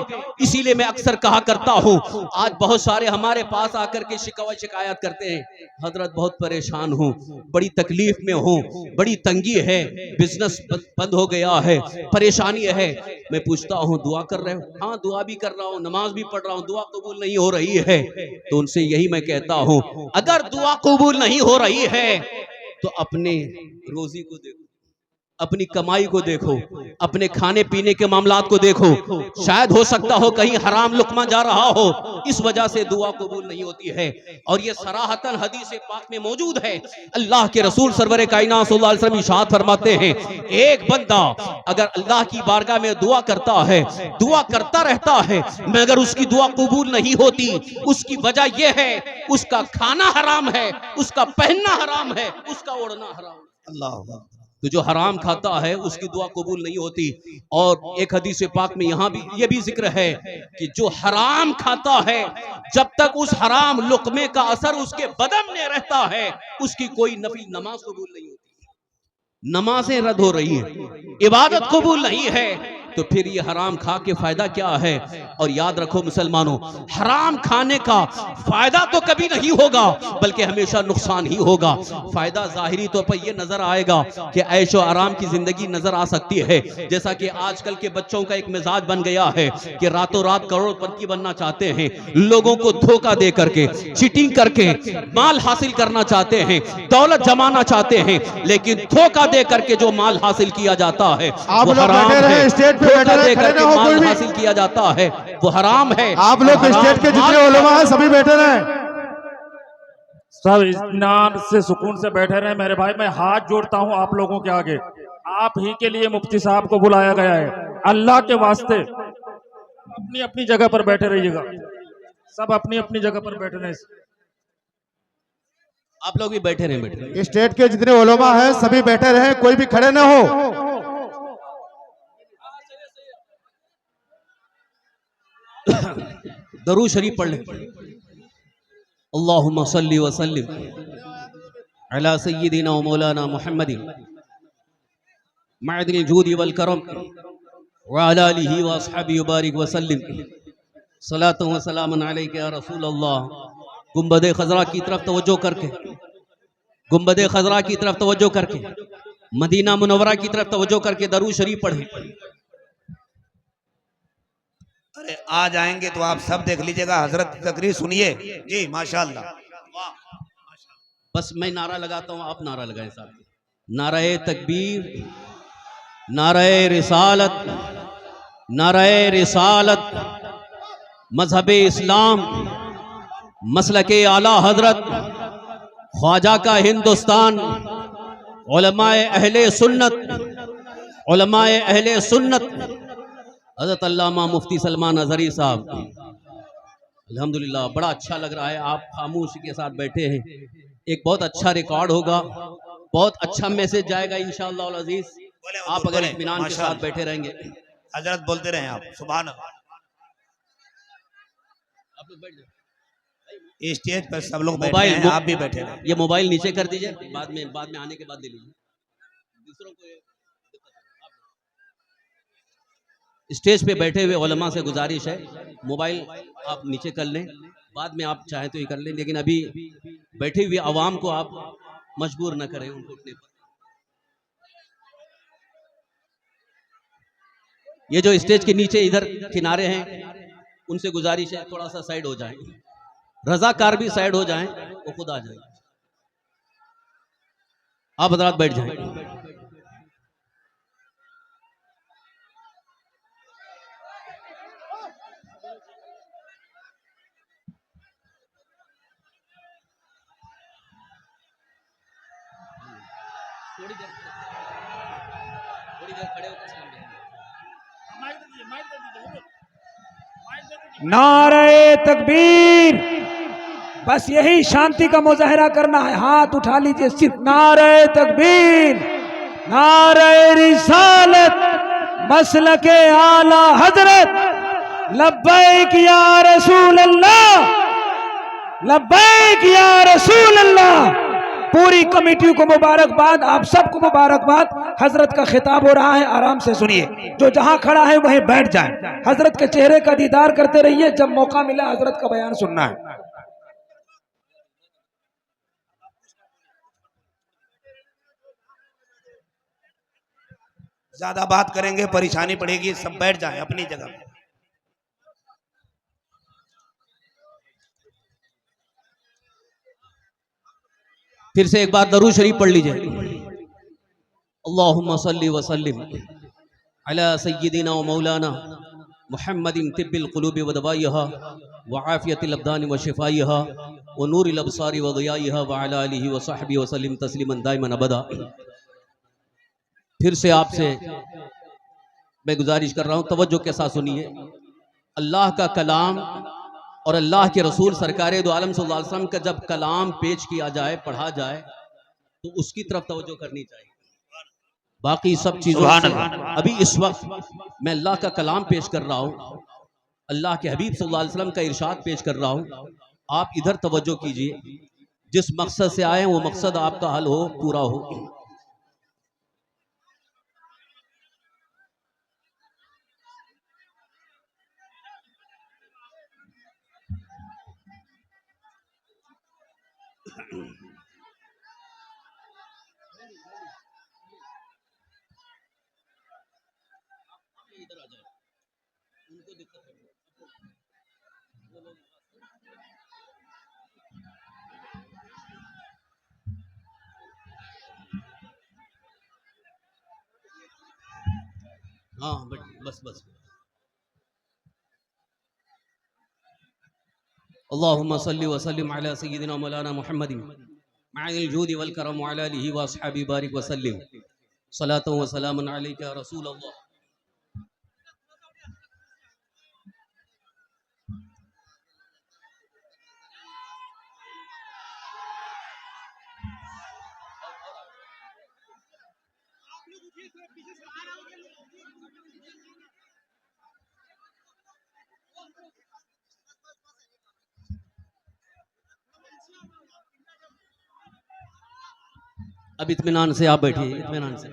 इसीलिए मैं अक्सर कहा करता हूँ, आज बहुत सारे हमारे पास आकर के शिकायत करते हैं, हजरत बहुत परेशान हूँ, बड़ी तकलीफ में हूँ, बड़ी तंगी है, बिजनेस बंद हो गया है, परेशानी है। मैं पूछता हूँ, दुआ कर रहे हो? हाँ दुआ भी कर रहा हूँ, नमाज भी पढ़ रहा हूँ, दुआ कबूल नहीं हो रही है। तो उनसे यही मैं कहता हूँ, अगर दुआ कबूल नहीं हो रही है तो अपने रोजी को देखो, अपनी कमाई को देखो, अपने खाने पीने के मामलात को देखो, शायद हो सकता हो कहीं हराम लुकमा जा रहा हो, इस वजह से दुआ कबूल नहीं होती है। और ये सराहतन हदीस पाक में मौजूद है। अल्लाह के रसूल सरवर कायनात सल्लल्लाहु अलैहि वसल्लम इरशाद फरमाते हैं, एक बंदा अगर अल्लाह की बारगाह में दुआ करता है, दुआ करता रहता है, मगर उसकी दुआ कबूल नहीं होती, उसकी वजह यह है उसका खाना हराम है, उसका पहनना हराम है, उसका ओढ़ना हराम। अल्लाह। तो जो हराम खाता है उसकी दुआ कबूल नहीं होती। और एक हदीस पाक में यहाँ भी ये भी जिक्र है कि जो हराम खाता है, जब तक उस हराम लुकमे का असर उसके बदन में रहता है, उसकी कोई नफी नमाज कबूल नहीं होती, नमाजें रद्द हो रही हैं, इबादत कबूल नहीं है। तो फिर ये हराम खा के फायदा क्या है? और याद रखो मुसलमानों, हराम खाने का फायदा तो कभी नहीं होगा, बल्कि हमेशा नुकसान ही होगा। फायदा जाहिरी तौर पर यह नजर आएगा कि ऐशो आराम की जिंदगी नजर आ सकती है, जैसा कि आजकल के बच्चों का एक मिजाज बन गया है कि रातों रात करोड़पति बनना चाहते हैं, लोगों को धोखा दे करके, चीटिंग करके माल हासिल करना चाहते हैं, दौलत जमाना चाहते हैं, लेकिन धोखा दे करके जो माल हासिल किया जाता है आप वो लोग हराम बैठे रहे, है। स्टेज पे धोखा बैठे रहे, दे खड़े करके ना हो माल कोई भी। हासिल किया जाता है वो हराम है। आप लोग हराम स्टेज के जितने माल- उलमा हैं सभी बैठे रहे। सब इत्मीनान से सुकून से बैठे रहे मेरे भाई। मैं हाथ जोड़ता हूं आप लोगों के आगे, आप ही के लिए मुफ्ती साहब को बुलाया गया है। अल्लाह के वास्ते अपनी अपनी जगह पर बैठे रहिएगा, सब अपनी अपनी जगह पर बैठे रहे। आप लोग भी बैठे रहे, बैठे रहे। स्टेज के जितने उलमा हैं सभी बैठे रहे, कोई भी खड़े ना हो। दरूद शरीफ पढ़ ले। अल्लाहुम्मा सल्ली व सल्लिम अला सय्यिदिना व मौलाना मुहम्मदिन मअदिल जूदी वल करम व अला आलिहि व अस्हाबिहि बारिक व सल्लिम सलातु व सलामुन अलैका या रसूल अल्लाह। गुंबद खजरा की तरफ तवज्जो करके, गुंबद खजरा की तरफ तवज्जो करके, मदीना मुनव्वरा की तरफ तवज्जो करके दरूद शरीफ पढ़े। अरे आ जाएंगे तो आप सब देख लीजिएगा, हजरत की तकरीर सुनिए जी, माशाल्लाह। बस मैं नारा लगाता हूं, आप नारा लगाएं साथ में। नाराए तकबीर, नाराए रिसालत, नाराए रिसालत, मजहबे इस्लाम, मसलके आला हजरत, ख्वाजा का हिंदुस्तान, उलमाए अहले सुन्नत, उलमाए अहले सुन्नत, हजरत अल्लामा मुफ्ती सलमान अजहरी साहब। अल्हम्दुलिल्लाह बड़ा अच्छा लग रहा है, आप खामोशी के साथ बैठे हैं। एक बहुत अच्छा रिकॉर्ड होगा, बहुत अच्छा मैसेज जाएगा इंशाअल्लाह अल अजीज। आप अगर इत्मीनान के साथ बैठे रहेंगे। हजरत बोलते रहे आप, सुभान अल्लाह। आप लोग बैठ जाओ, स्टेज पर सब लोग बैठे मोबाइल हैं, आप भी बैठे रहे। ये मोबाइल नीचे कर दीजिए, बाद में आने के बाद दे लीजिए दूसरों को। स्टेज पे बैठे हुए उलमा से गुजारिश है, मोबाइल आप नीचे कर लें, बाद में आप चाहें तो ये कर लें, लेकिन अभी बैठे हुए अवाम को आप मजबूर न करें उनको उठने पर। ये जो स्टेज के नीचे इधर किनारे हैं उनसे गुजारिश है थोड़ा सा साइड हो जाएं, रजाकार भी साइड हो जाएं, वो खुद आ जाए। आप हजरात बैठ जाएं। थोड़ी देर खड़े होकर सलाम देंगे। नारे तकबीर, बस यही शांति का मुजाहरा करना है। हाथ उठा लीजिए सिर्फ। नारे तकबीर, नारे रिसालत, मसलके आला हजरत, लब्बैक या रसूल अल्लाह, लब्बैक या रसूल अल्लाह। पूरी कमेटी को मुबारकबाद, आप सबको मुबारकबाद। हजरत का खिताब हो रहा है, आराम से सुनिए। जो जहां खड़ा है वहीं बैठ जाए, हजरत के चेहरे का दीदार करते रहिए। जब मौका मिला हजरत का बयान सुनना है। ज्यादा बात करेंगे परेशानी पड़ेगी, सब बैठ जाएं अपनी जगह। फिर से एक बार दरूद शरीफ पढ़ लीजिए। अल्लाहुम्मा सल्ली व सल्लिम अला सय्यिदिना व मौलाना मुहम्मदिन तिब्बिल क़ुलूबि व दवाइहा व आफ़ियतिल अब्दानि व शिफ़ाइहा व नूरिल अब्सारि व ज़ियाइहा व अला आलिहि व सहबिहि व सल्लिम तस्लीमन दाइमन अबदा। फिर से आपसे मैं गुजारिश कर रहा हूँ, तवज्जो के साथ सुनिए। अल्लाह का कलाम और अल्लाह के रसूल सरकार दो आलम सल्लल्लाहु अलैहि वसल्लम का जब कलाम पेश किया जाए, पढ़ा जाए, तो उसकी तरफ तवज्जो करनी चाहिए। बाकी सब चीज़ों से अभी इस वक्त मैं अल्लाह का कलाम पेश कर रहा हूँ, अल्लाह के हबीब सल्लल्लाहु अलैहि वसल्लम का इरशाद पेश कर रहा हूँ। आप इधर तवज्जो कीजिए। जिस मकसद से आए वो मकसद आपका हल हो, पूरा हो। हाँ बस बस। अल्लाहुम्मा सल्ली व सल्लिम अला सय्यिदिना मौलाना मुहम्मदिन मअल जूदि वल करम व अला आलिहि व अस्हाबि बारिक व सल्लिम सलातु व सलामुन अलैका या रसूल अल्लाह। अब इत्मीनान से आप बैठिए, इत्मीनान से,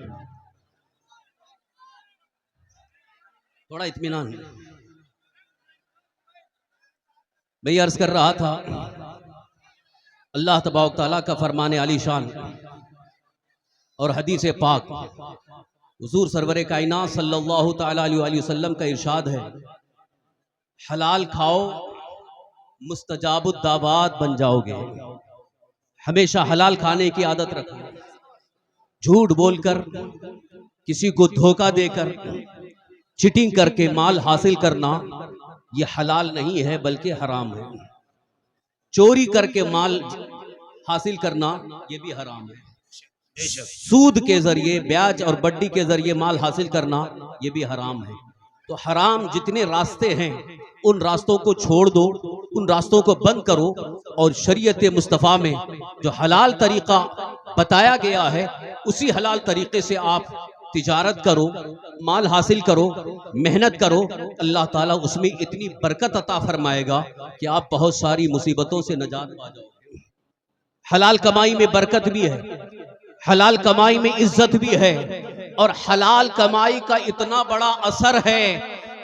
थोड़ा इत्मीनान। मैं अर्ज कर रहा था, अल्लाह तबारक तआला का फरमान आलीशान और हदीस पाक हुजूर सरवर कायनात सल्लल्लाहु तआला अलैहि वसल्लम का इरशाद है, हलाल खाओ मुस्तजाबुद दावात बन जाओगे। हमेशा हलाल खाने की आदत रखो। झूठ बोलकर, किसी को धोखा देकर, चीटिंग करके माल हासिल करना ये हलाल नहीं है बल्कि हराम है। चोरी करके माल हासिल करना ये भी हराम है। सूद के जरिए, ब्याज और वड्डी के जरिए माल हासिल करना ये भी हराम है। तो हराम जितने रास्ते हैं उन रास्तों को छोड़ दो, उन रास्तों को बंद करो और शरीयत मुस्तफ़ा में जो हलाल तरीका बताया गया है उसी हलाल तरीके से आप तिजारत करो, माल हासिल करो, मेहनत करो। अल्लाह ताला उसमें इतनी बरकत अता फरमाएगा कि आप बहुत सारी मुसीबतों से निजात पा जाओगे। हलाल कमाई में बरकत भी है, हलाल कमाई में इज्जत भी है, और हलाल कमाई का इतना बड़ा असर है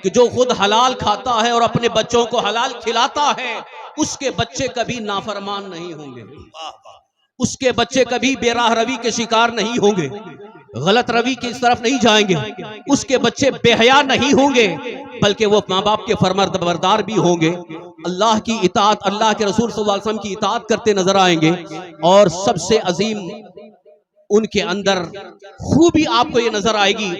कि जो खुद हलाल खाता है और अपने बच्चों को हलाल खिलाता है उसके बच्चे कभी नाफरमान नहीं होंगे, उसके बच्चे कभी बेराह रवी के शिकार नहीं होंगे, गलत रवी की तरफ नहीं जाएंगे, उसके बच्चे बेहया नहीं होंगे, बल्कि वो माँ बाप के फरमाबरदार भी होंगे। अल्लाह की इताअत, अल्लाह के रसूल सल्लल्लाहु अलैहि वसल्लम की इताअत करते नजर आएंगे। और सबसे अजीम उनके अंदर खूबी आपको ये नजर आएगी,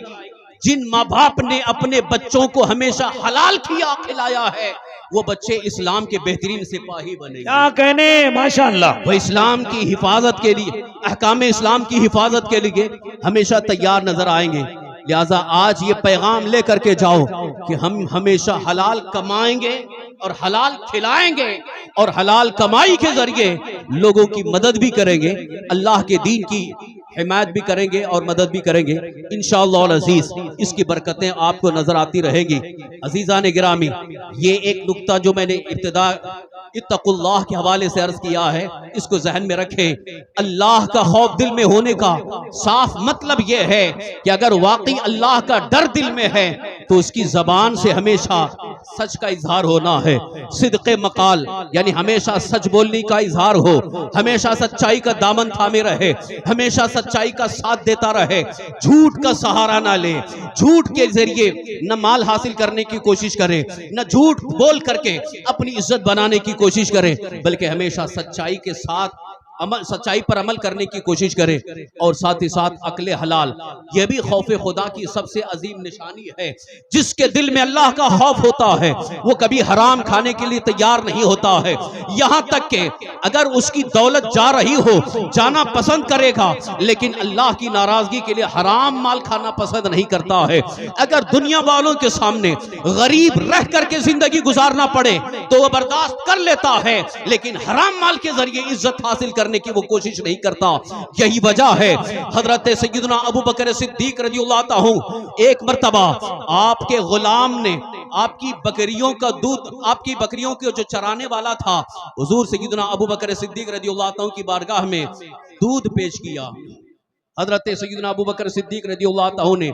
जिन माँ बाप ने अपने बच्चों को हमेशा हलाल खिलाया है वो बच्चे इस्लाम के बेहतरीन सिपाही बनेंगे। क्या कहने, माशाअल्लाह। वो इस्लाम की हिफाजत के लिए, अहकाम इस्लाम की हिफाजत के लिए हमेशा तैयार नजर आएंगे। लिहाजा आज ये पैगाम लेकर के जाओ कि हम हमेशा हलाल कमाएंगे और हलाल खिलाएंगे और हलाल कमाई के जरिए लोगों की मदद भी करेंगे, अल्लाह के दीन की हिमायत भी करेंगे और मदद भी करेंगे इंशाअल्लाह अज़ीज। इसकी बरकतें आपको नजर आती रहेंगी। अजीज़ान गिरामी, ये एक नुक्ता जो मैंने इब्तिदा इत्तकुल्लाह के हवाले से अर्ज किया है, इसको जहन में रखें। अल्लाह का खौफ दिल में होने का साफ मतलब यह है कि अगर वाकई अल्लाह का डर दिल में है तो उसकी जबान से हमेशा सच का इजहार होना है। सिद्क़े मकाल यानी हमेशा सच बोलने का इजहार हो, हमेशा सच्चाई का दामन थामे रहे, हमेशा सच्चाई का साथ देता रहे, झूठ का सहारा ना ले, झूठ के जरिए न माल हासिल करने की कोशिश करे, न झूठ बोल करके अपनी इज्जत बनाने की कोशिश करें, बल्कि हमेशा सच्चाई के साथ अमल सच्चाई पर अमल करने की कोशिश करे, और साथ ही साथ अक्ले हलाल, यह भी खौफ खुदा की सबसे अजीम निशानी है। जिसके दिल में अल्लाह का खौफ होता है वो कभी हराम खाने के लिए तैयार नहीं होता है। यहां तक कि अगर उसकी दौलत जा रही हो, जाना पसंद करेगा, लेकिन अल्लाह की नाराजगी के लिए हराम माल खाना पसंद नहीं करता है। अगर दुनिया वालों के सामने गरीब रह करके जिंदगी गुजारना पड़े तो वह बर्दाश्त कर लेता है, लेकिन हराम माल के जरिए इज्जत हासिल करने की वो कोशिश नहीं करता। यही वजह है हजरत सैयदना अबू बकर सिद्दीक रज़ियल्लाहु अन्हु एक मर्तबा आपके गुलाम ने आपकी बकरियों का दूध, आपकी बकरियों के जो चराने वाला था, हुजूर सैयदना अबू बकर सिद्दीक रज़ियल्लाहु अन्हु की बारगाह में दूध पेश किया। हजरत सैयदना अबू बकर सिद्दीक रज़ियल्लाहु अन्हु ने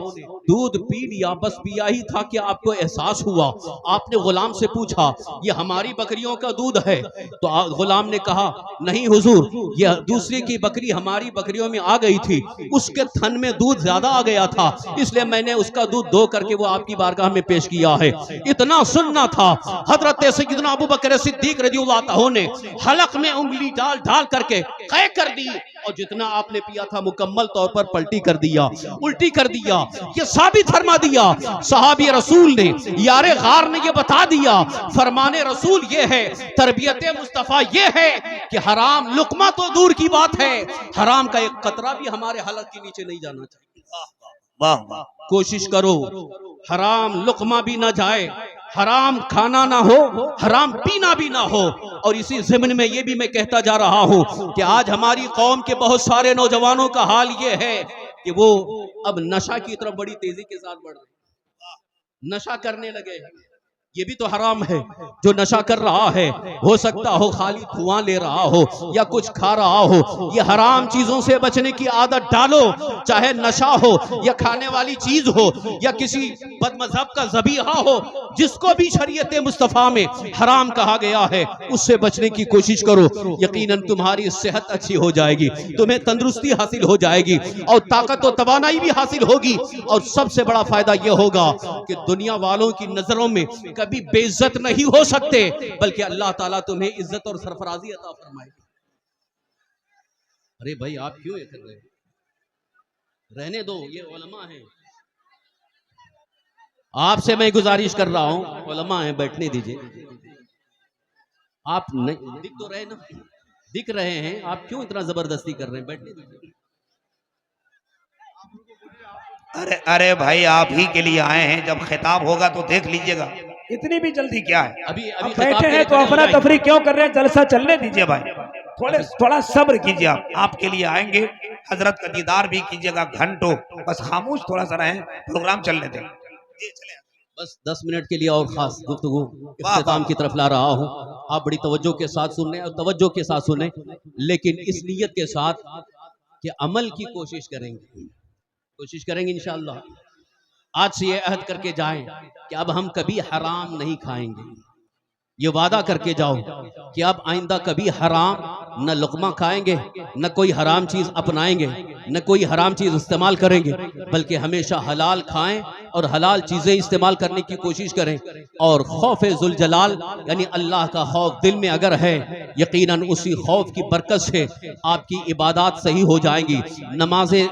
दूध पी लिया, बस पिया ही था कि आपको एहसास हुआ। आपने गुलाम से पूछा ये हमारी बकरियों का दूध है? तो गुलाम ने कहा नहीं हुजूर, यह दूसरे की बकरी हमारी बकरियों में आ गई थी, उसके थन में दूध ज्यादा आ गया था, इसलिए मैंने उसका दूध दो करके वो आपकी बारगाह में पेश किया है। इतना सुनना था, हजरत सैयदना अबू बकर सिद्दीक रज़ियल्लाहु अन्हु ने हलक में उंगली डाल डाल करके कै कर दी, और जितना आपने पिया था मुकम्मल तौर पर पलटी कर दिया, उल्टी कर दिया। ये साबित फरमा दिया सहाबी रसूल ने, यारे गार ने ये बता दिया, फरमाने रसूल ये है, तरबियत मुस्तफा ये है कि हराम लुकमा तो दूर की बात है, हराम का एक कतरा भी हमारे हलक के नीचे नहीं जाना चाहिए। वाह वाह, कोशिश करो हराम लुकमा भी ना जाए, हराम खाना ना हो, हराम पीना भी ना हो। और इसी ज़िम्न में ये भी मैं कहता जा रहा हूं कि आज हमारी कौम के बहुत सारे नौजवानों का हाल ये है कि वो अब नशा की तरफ बड़ी तेजी के साथ बढ़ रहे, नशा करने लगे। ये भी तो हराम है। जो नशा कर रहा है हो सकता हो खाली धुआं ले रहा हो या कुछ खा रहा हो। ये हराम चीजों से बचने की आदत डालो, चाहे नशा हो या खाने वाली चीज हो या किसी बदमज़हब का ज़बीहा हो, जिसको भी शरीयत मुस्तफ़ा में हराम कहा गया है उससे बचने की कोशिश करो। यकीनन तुम्हारी सेहत अच्छी हो जाएगी, तुम्हें तंदुरुस्ती हासिल हो जाएगी और ताकत और तवानाई भी हासिल होगी। और सबसे बड़ा फायदा यह होगा कि दुनिया वालों की नजरों में कभी बेइज्जत नहीं हो सकते, बल्कि अल्लाह ताला तुम्हें इज्जत और सरफराजी अता फरमाएगी। अरे भाई आप क्यों ये कर रहे हो? रहने दो, ये उलमा हैं। आपसे मैं गुजारिश कर रहा हूं, उलमा हैं, बैठने दीजिए। आप नहीं दिख तो रहे ना, दिख रहे हैं, आप क्यों इतना जबरदस्ती कर रहे हैं? बैठने दीजिए। अरे भाई आप ही के लिए आए हैं, जब खिताब होगा तो देख लीजिएगा। इतनी भी जल्दी क्या है? अभी बैठे हैं तो अफरा तफरी क्यों कर रहे हैं? जलसा चलने दीजिए भाई, थोड़ा सब्र कीजिए। कीजिए, आप आपके लिए आएंगे, हजरत का दीदार भी कीजिएगा घंटों। बस खामोश थोड़ा सा रहें, प्रोग्राम चलने दें। बस 10 मिनट के लिए और खास गुफ्तगू इख्तिताम की तरफ ला रहा हूं। आप बड़ी तवज्जो के साथ सुन रहे हैं और तवज्जो के साथ सुने, लेकिन इस नीयत के साथ कि अमल की कोशिश करेंगे इंशाअल्लाह। आज से ये अहद करके जाएं कि अब हम कभी हराम नहीं खाएंगे। ये वादा करके जाओ कि अब आइंदा कभी हराम न लुक़मा खाएंगे, न कोई हराम चीज अपनाएंगे, न कोई हराम चीज इस्तेमाल करेंगे, बल्कि हमेशा हलाल खाएं और हलाल चीजें इस्तेमाल करने की कोशिश करें। और खौफ जुल जलाल यानी अल्लाह का खौफ दिल में अगर है, यकीनन उसी खौफ की बरकत से आपकी इबादत सही हो जाएंगी, नमाजें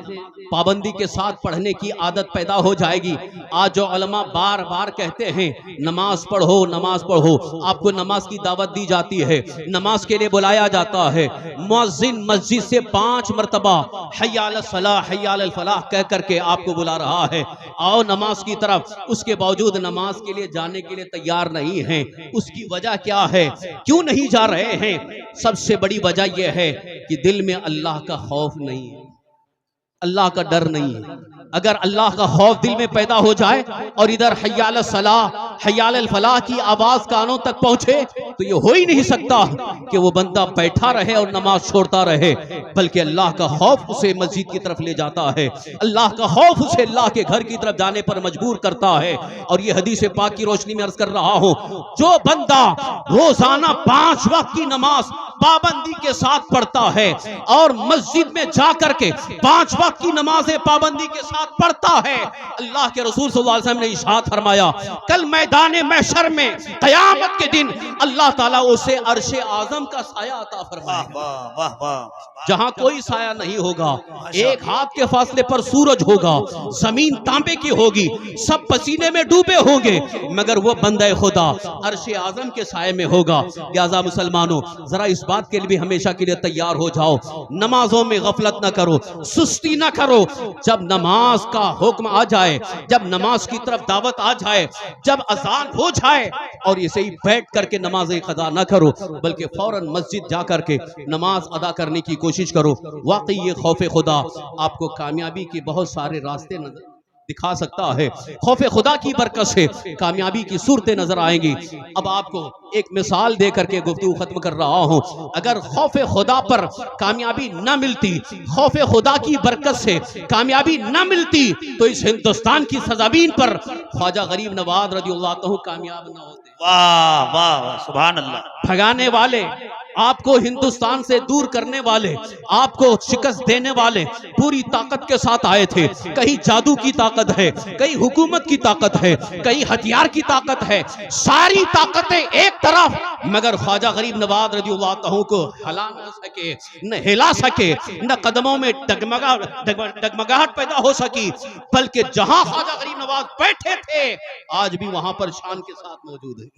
पाबंदी के साथ पढ़ने की आदत पैदा हो जाएगी। आज जो उलमा बार बार कहते हैं नमाज पढ़ो नमाज पढ़ो, आपको नमाज की दावत दी जाती है, नमाज के लिए बुलाया जाता है, मुअज्जिन मस्जिद से 5 मरतबा हय्या अल सलाह हय्या अल फलाह कह करके आपको बुला रहा है, आओ नमाज की तरफ। उसके बावजूद नमाज के लिए जाने के लिए तैयार नहीं है। उसकी वजह क्या है, क्यों नहीं जा रहे हैं? सबसे बड़ी वजह यह है कि दिल में अल्लाह का खौफ नहीं है, अल्लाह का डर नहीं है। अगर अल्लाह का खौफ दिल में पैदा हो जाए और इधर हय्या अल सलाह हय्या अल फलाह की आवाज कानों तक पहुंचे, तो ये हो ही नहीं सकता कि वो बंदा बैठा रहे और नमाज छोड़ता रहे, बल्कि अल्लाह का खौफ उसे मस्जिद की तरफ ले जाता है, अल्लाह का खौफ उसे अल्लाह के घर की तरफ जाने पर मजबूर करता है। और ये हदीस पाक की रोशनी में अर्ज कर रहा हूं, जो बंदा रोजाना 5 वक्त की नमाज पाबंदी के साथ पढ़ता है और मस्जिद में जा करके 5 वक्त की नमाजें पाबंदी के साथ पढ़ता है, अल्लाह के रसूल सल्लल्लाहु अलैहि वसल्लम ने इरशाद फरमाया, कल मैदान महशर में क़यामत के दिन अल्लाह ताला उसे अर्शे आज़म का साया अता फरमाएगा। वाह वाह वाह, जहां कोई साया नहीं होगा, एक हाथ के फासले पर सूरज होगा, जमीन तांबे की होगी, सब पसीने में डूबे होंगे, मगर वो बंदे खुदा अर्शे आज़म के साये में होगा। लिहाजा मुसलमानों, जरा इस बात के लिए भी हमेशा के लिए तैयार हो जाओ, नमाजों में गफलत ना करो, सुस्ती ना करो। जब नमाज का हुक्म आ जाए, जब नमाज की तरफ दावत आ जाए, जब अजान हो जाए और इसे ही बैठ करके नमाज कदा ना करो, बल्कि फौरन मस्जिद जा करके नमाज अदा करने की कोशिश करो। वाकई ये खौफे खुदा आपको कामयाबी के बहुत सारे रास्ते नजर दिखा सकता है। खौफे खुदा की बरकत से कामयाबी की सूरतें नजर आएंगी। अब आपको एक मिसाल दे करके गुफ्तगू खत्म कर रहा हूं। अगर खौफे खुदा पर कामयाबी न मिलती, खौफे खुदा की बरकत से कामयाबी न मिलती, तो इस हिंदुस्तान की सरजमीन पर ख्वाजा गरीब नवाज रज़ियल्लाहु अन्हु कामयाब न होते। वाह वाह, सुभान अल्लाह। भगाने वाले, आपको हिंदुस्तान से दूर करने वाले, आपको शिकस्त देने वाले पूरी ताकत के साथ आए थे। कहीं जादू की ताकत है, कहीं हुकूमत की ताकत है, कहीं हथियार की ताकत है, सारी ताकतें एक तरफ, मगर ख्वाजा गरीब नवाज रज़ियल्लाहु अन्हु को हिला न सके, न हिला सके, न कदमों में डगमगाहट पैदा हो सकी, बल्कि जहां ख्वाजा गरीब नवाज बैठे थे आज भी वहां पर शान के साथ मौजूद है।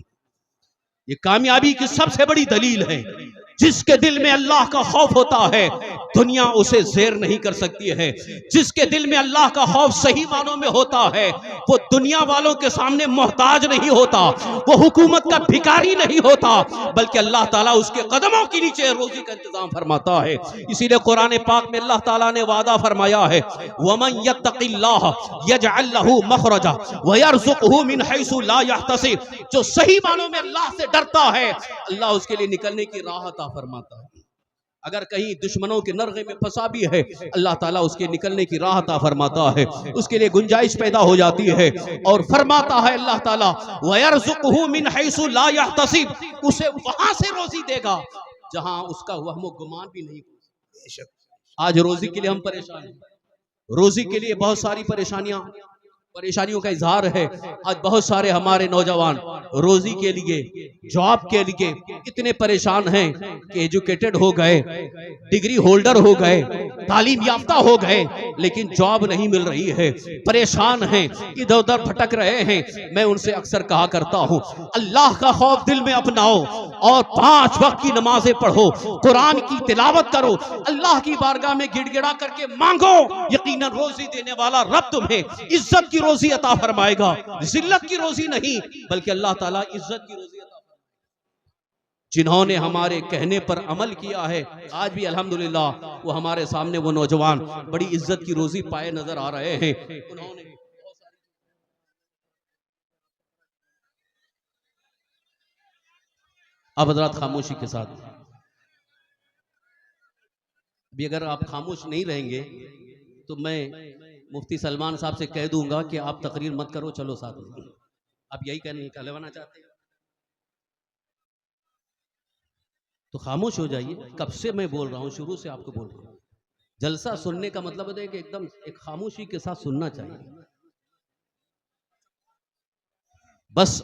ये कामयाबी की सबसे बड़ी दलील है। जिसके दिल में अल्लाह का खौफ होता है, दुनिया उसे ज़ेर नहीं कर सकती है। जिसके दिल में अल्लाह का खौफ सही मानों में होता है, वो दुनिया वालों के सामने मोहताज नहीं होता, वो हुकूमत का भिखारी नहीं होता, बल्कि अल्लाह ताला उसके कदमों के नीचे रोजी का इंतजाम फरमाता है। इसीलिए कुरान पाक में अल्लाह ताला ने वादा फरमाया है, वमन यत्तक़िल्लाह यजअल लहू मखरजा व यरज़ुक़हू मिन हैसु ला यहतसिब। जो सही मानों में अल्लाह से डरता है, अल्लाह उसके लिए निकलने की राह अता फरमाता है। अगर कहीं दुश्मनों के नरगे में फंसा भी है, अल्लाह ताला उसके निकलने की राह अता फरमाता है, उसके लिए गुंजाइश पैदा हो जाती है। और फरमाता है अल्लाह ताला, वयरज़ुक़हू मिन हैसु ला यहतसिब, उसे वहां से रोजी देगा जहां उसका वहमो गुमान भी नहीं। आज रोजी के लिए हम परेशान हैं, रोजी के लिए बहुत सारी परेशानियों का इजहार है। आज बहुत सारे हमारे नौजवान रोजी के लिए, जॉब के लिए इतने परेशान हैं कि एजुकेटेड हो गए, डिग्री होल्डर हो गए, तालीम याफ्ता हो गए, लेकिन जॉब नहीं मिल रही है, परेशान हैं, इधर उधर भटक रहे हैं। मैं उनसे अक्सर कहा करता हूं, अल्लाह का खौफ दिल में अपनाओ और 5 वक्त की नमाजें पढ़ो, कुरान की तिलावत करो, अल्लाह की बारगाह में गिड़गिड़ा करके मांगो। यकीनन रोजी देने वाला रब तुम्हें इज्जत की रोजी अता फरमाएगा, जिल्लत की रोजी नहीं, बल्कि अल्लाह ताला इज्जत की रोजी अता फरमाएगा। जिन्होंने हमारे कहने पर अमल किया है, आज भी अल्हम्दुलिल्लाह वो हमारे सामने वो नौजवान बड़ी इज्जत की रोजी पाए नजर आ रहे हैं। उन्होंने अब हजरत खामोशी के साथ, अभी अगर आप खामोश नहीं रहेंगे तो मैं मुफ्ती सलमान साहब से कह दूंगा कि आप तकरीर मत करो, चलो साथ में। आप यही कहलवाना चाहते हैं तो खामोश हो जाइए। कब से मैं बोल रहा हूं, शुरू से आपको बोल रहा हूं, जलसा सुनने का मतलब है कि एकदम एक खामोशी के साथ सुनना चाहिए। बस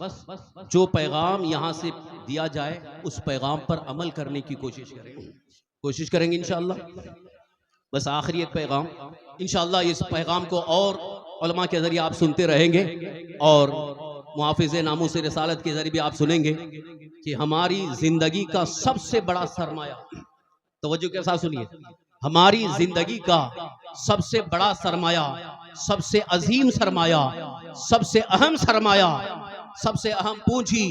जो पैगाम यहां से दिया जाए उस पैगाम पर अमल करने की कोशिश करेंगे इंशाअल्लाह। बस आखिरी एक पैगाम, इंशाअल्लाह इस पैगाम को और उलमा के जरिए आप सुनते रहेंगे और मुहाफिज़े नामूस रिसालत के जरिए भी आप सुनेंगे कि हमारी जिंदगी का सबसे बड़ा सरमाया, तवज्जो के साथ सुनिए, हमारी जिंदगी का सबसे बड़ा सरमाया, सबसे अजीम सरमाया, सबसे अहम सरमाया, सबसे अहम पूंजी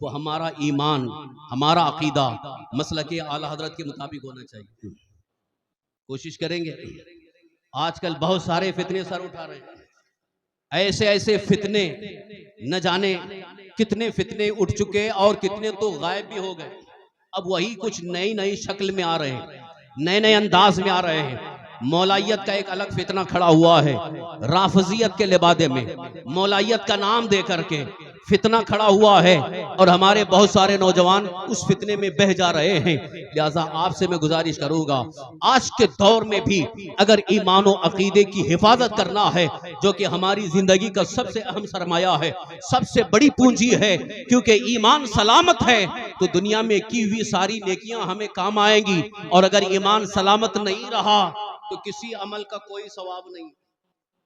वो हमारा ईमान, हमारा अकीदा मसलके आला हजरत के मुताबिक होना चाहिए। कोशिश करेंगे। आजकल बहुत सारे फितने सर उठा रहे हैं, ऐसे ऐसे फितने, न जाने कितने फितने उठ चुके और कितने तो गायब भी हो गए। अब वही कुछ नई नई शक्ल में आ रहे हैं, नए नए अंदाज में आ रहे हैं। मौलाइयत का एक अलग फितना खड़ा हुआ है, राफजियत के लिबादे में मौलाइयत का नाम दे करके फितना खड़ा हुआ है और हमारे बहुत सारे नौजवान उस फितने में बह जा रहे हैं। लिहाजा आपसे मैं गुजारिश करूंगा, आज के दौर में भी अगर ईमान और अकीदे की हिफाजत करना है, जो कि हमारी जिंदगी का सबसे अहम सरमाया है, सबसे बड़ी पूंजी है, क्योंकि ईमान सलामत है तो दुनिया में की हुई सारी नेकियां हमें काम आएंगी, और अगर ईमान सलामत नहीं रहा तो किसी अमल का कोई सवाब नहीं।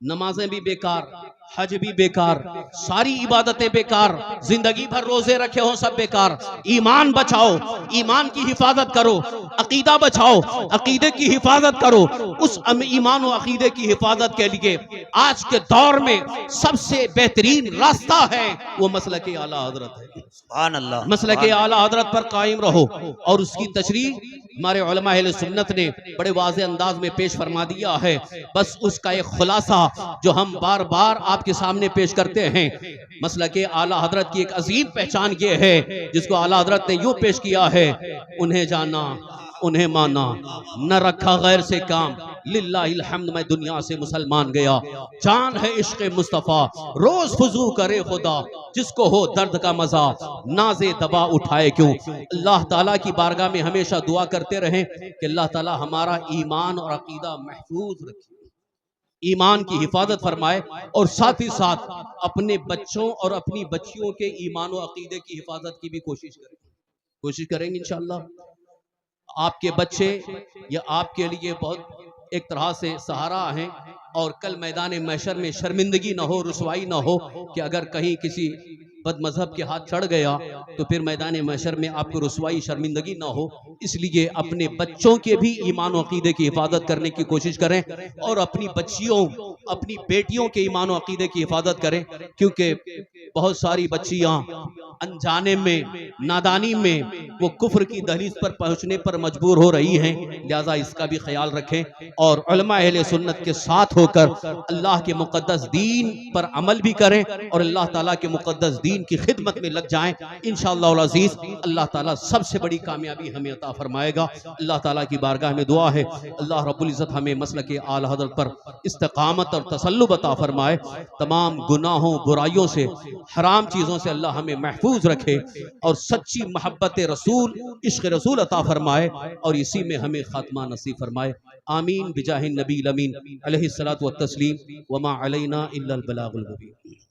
नमाजें भी बेकार, हज भी बेकार, सारी इबादतें बेकार, जिंदगी भर रोजे रखे हो सब बेकार। ईमान बचाओ, ईमान की हिफाजत करो, अकीदा बचाओ, अकीदे की हिफाजत करो। उस ईमान और अकीदे की हिफाजत के लिए आज के दौर में सबसे बेहतरीन रास्ता है वो मसलक आला हजरत है। सुभान अल्लाह, मसलक आला हजरत पर कायम रहो, और उसकी तशरीह हमारे उलमा अहले सुन्नत ने बड़े वाज़े अंदाज में पेश फरमा दिया है। बस उसका एक खुलासा जो हम बार बार आपके सामने पेश करते हैं, मसलक आला हजरत की एक अजीम पहचान ये है जिसको आला हजरत ने यूं पेश किया है, उन्हें जाना उन्हें माना, न रखा गैर से काम, लिल्लाहिल हम्द मैं दुनिया से मुसलमान गया। जान है इश्क मुस्तफ़ा, रोज फुजू करे खुदा, जिसको हो दर्द का मजा, नाजे दबा उठाए क्यों। अल्लाह ताला की बारगाह में हमेशा दुआ करते रहें कि अल्लाह ताला हमारा ईमान और अकीदा महफूज रखे, ईमान की हिफाजत फरमाए, और साथ ही साथ अपने बच्चों और अपनी बच्चियों के ईमान और अकीदे की हिफाजत की भी कोशिश करेंगे इंशाअल्लाह। आपके बच्चे या आपके लिए बहुत एक तरह से सहारा हैं, और कल मैदान महशर में शर्मिंदगी ना हो, रुसवाई ना हो कि अगर कहीं किसी बद मजहब के हाथ चढ़ गया तो फिर मैदान महशर में आपको रुसवाई शर्मिंदगी ना हो। इसलिए अपने बच्चों के भी ईमान और अकीदे की हिफाजत करने की कोशिश करें, और अपनी बच्चियों अपनी बेटियों के ईमान और अकीदे की हिफाजत करें, क्योंकि बहुत सारी बच्चियां अनजाने में, नादानी में वो कुफ्र की दहलीज पर पहुंचने पर मजबूर हो रही हैं। लिहाजा इसका भी ख्याल रखें, और उलमा अहले सुन्नत के साथ होकर अल्लाह के मुकद्दस दीन पर अमल भी करें, और अल्लाह ताला के मुकद्दस दीन की खिदमत में लग जाएं। इंशाअल्लाह अज़ीज़ अल्लाह ताला सबसे बड़ी कामयाबी हमें अता फरमाएगा। अल्लाह ताला की बारगाह में दुआ है अल्लाह रब्बुल इज़्ज़त हमें मसलक आला हज़रत पर इस्तिक़ामत और तसल्लुब अता फरमाए। तमाम गुनाहों, बुराइयों से, हराम चीज़ों से अल्लाह हमें महफूज रखे, और सच्ची मोहब्बत रसूल, इश्क़ रसूल अता फरमाए, और इसी में हमें खात्मा नसीब फरमाए। आमीन बिजाहिन नबी अमीन अलैहिस्सलातु वत्तस्लीम, वमा अलैना इल्लल बलागुल मुबीन।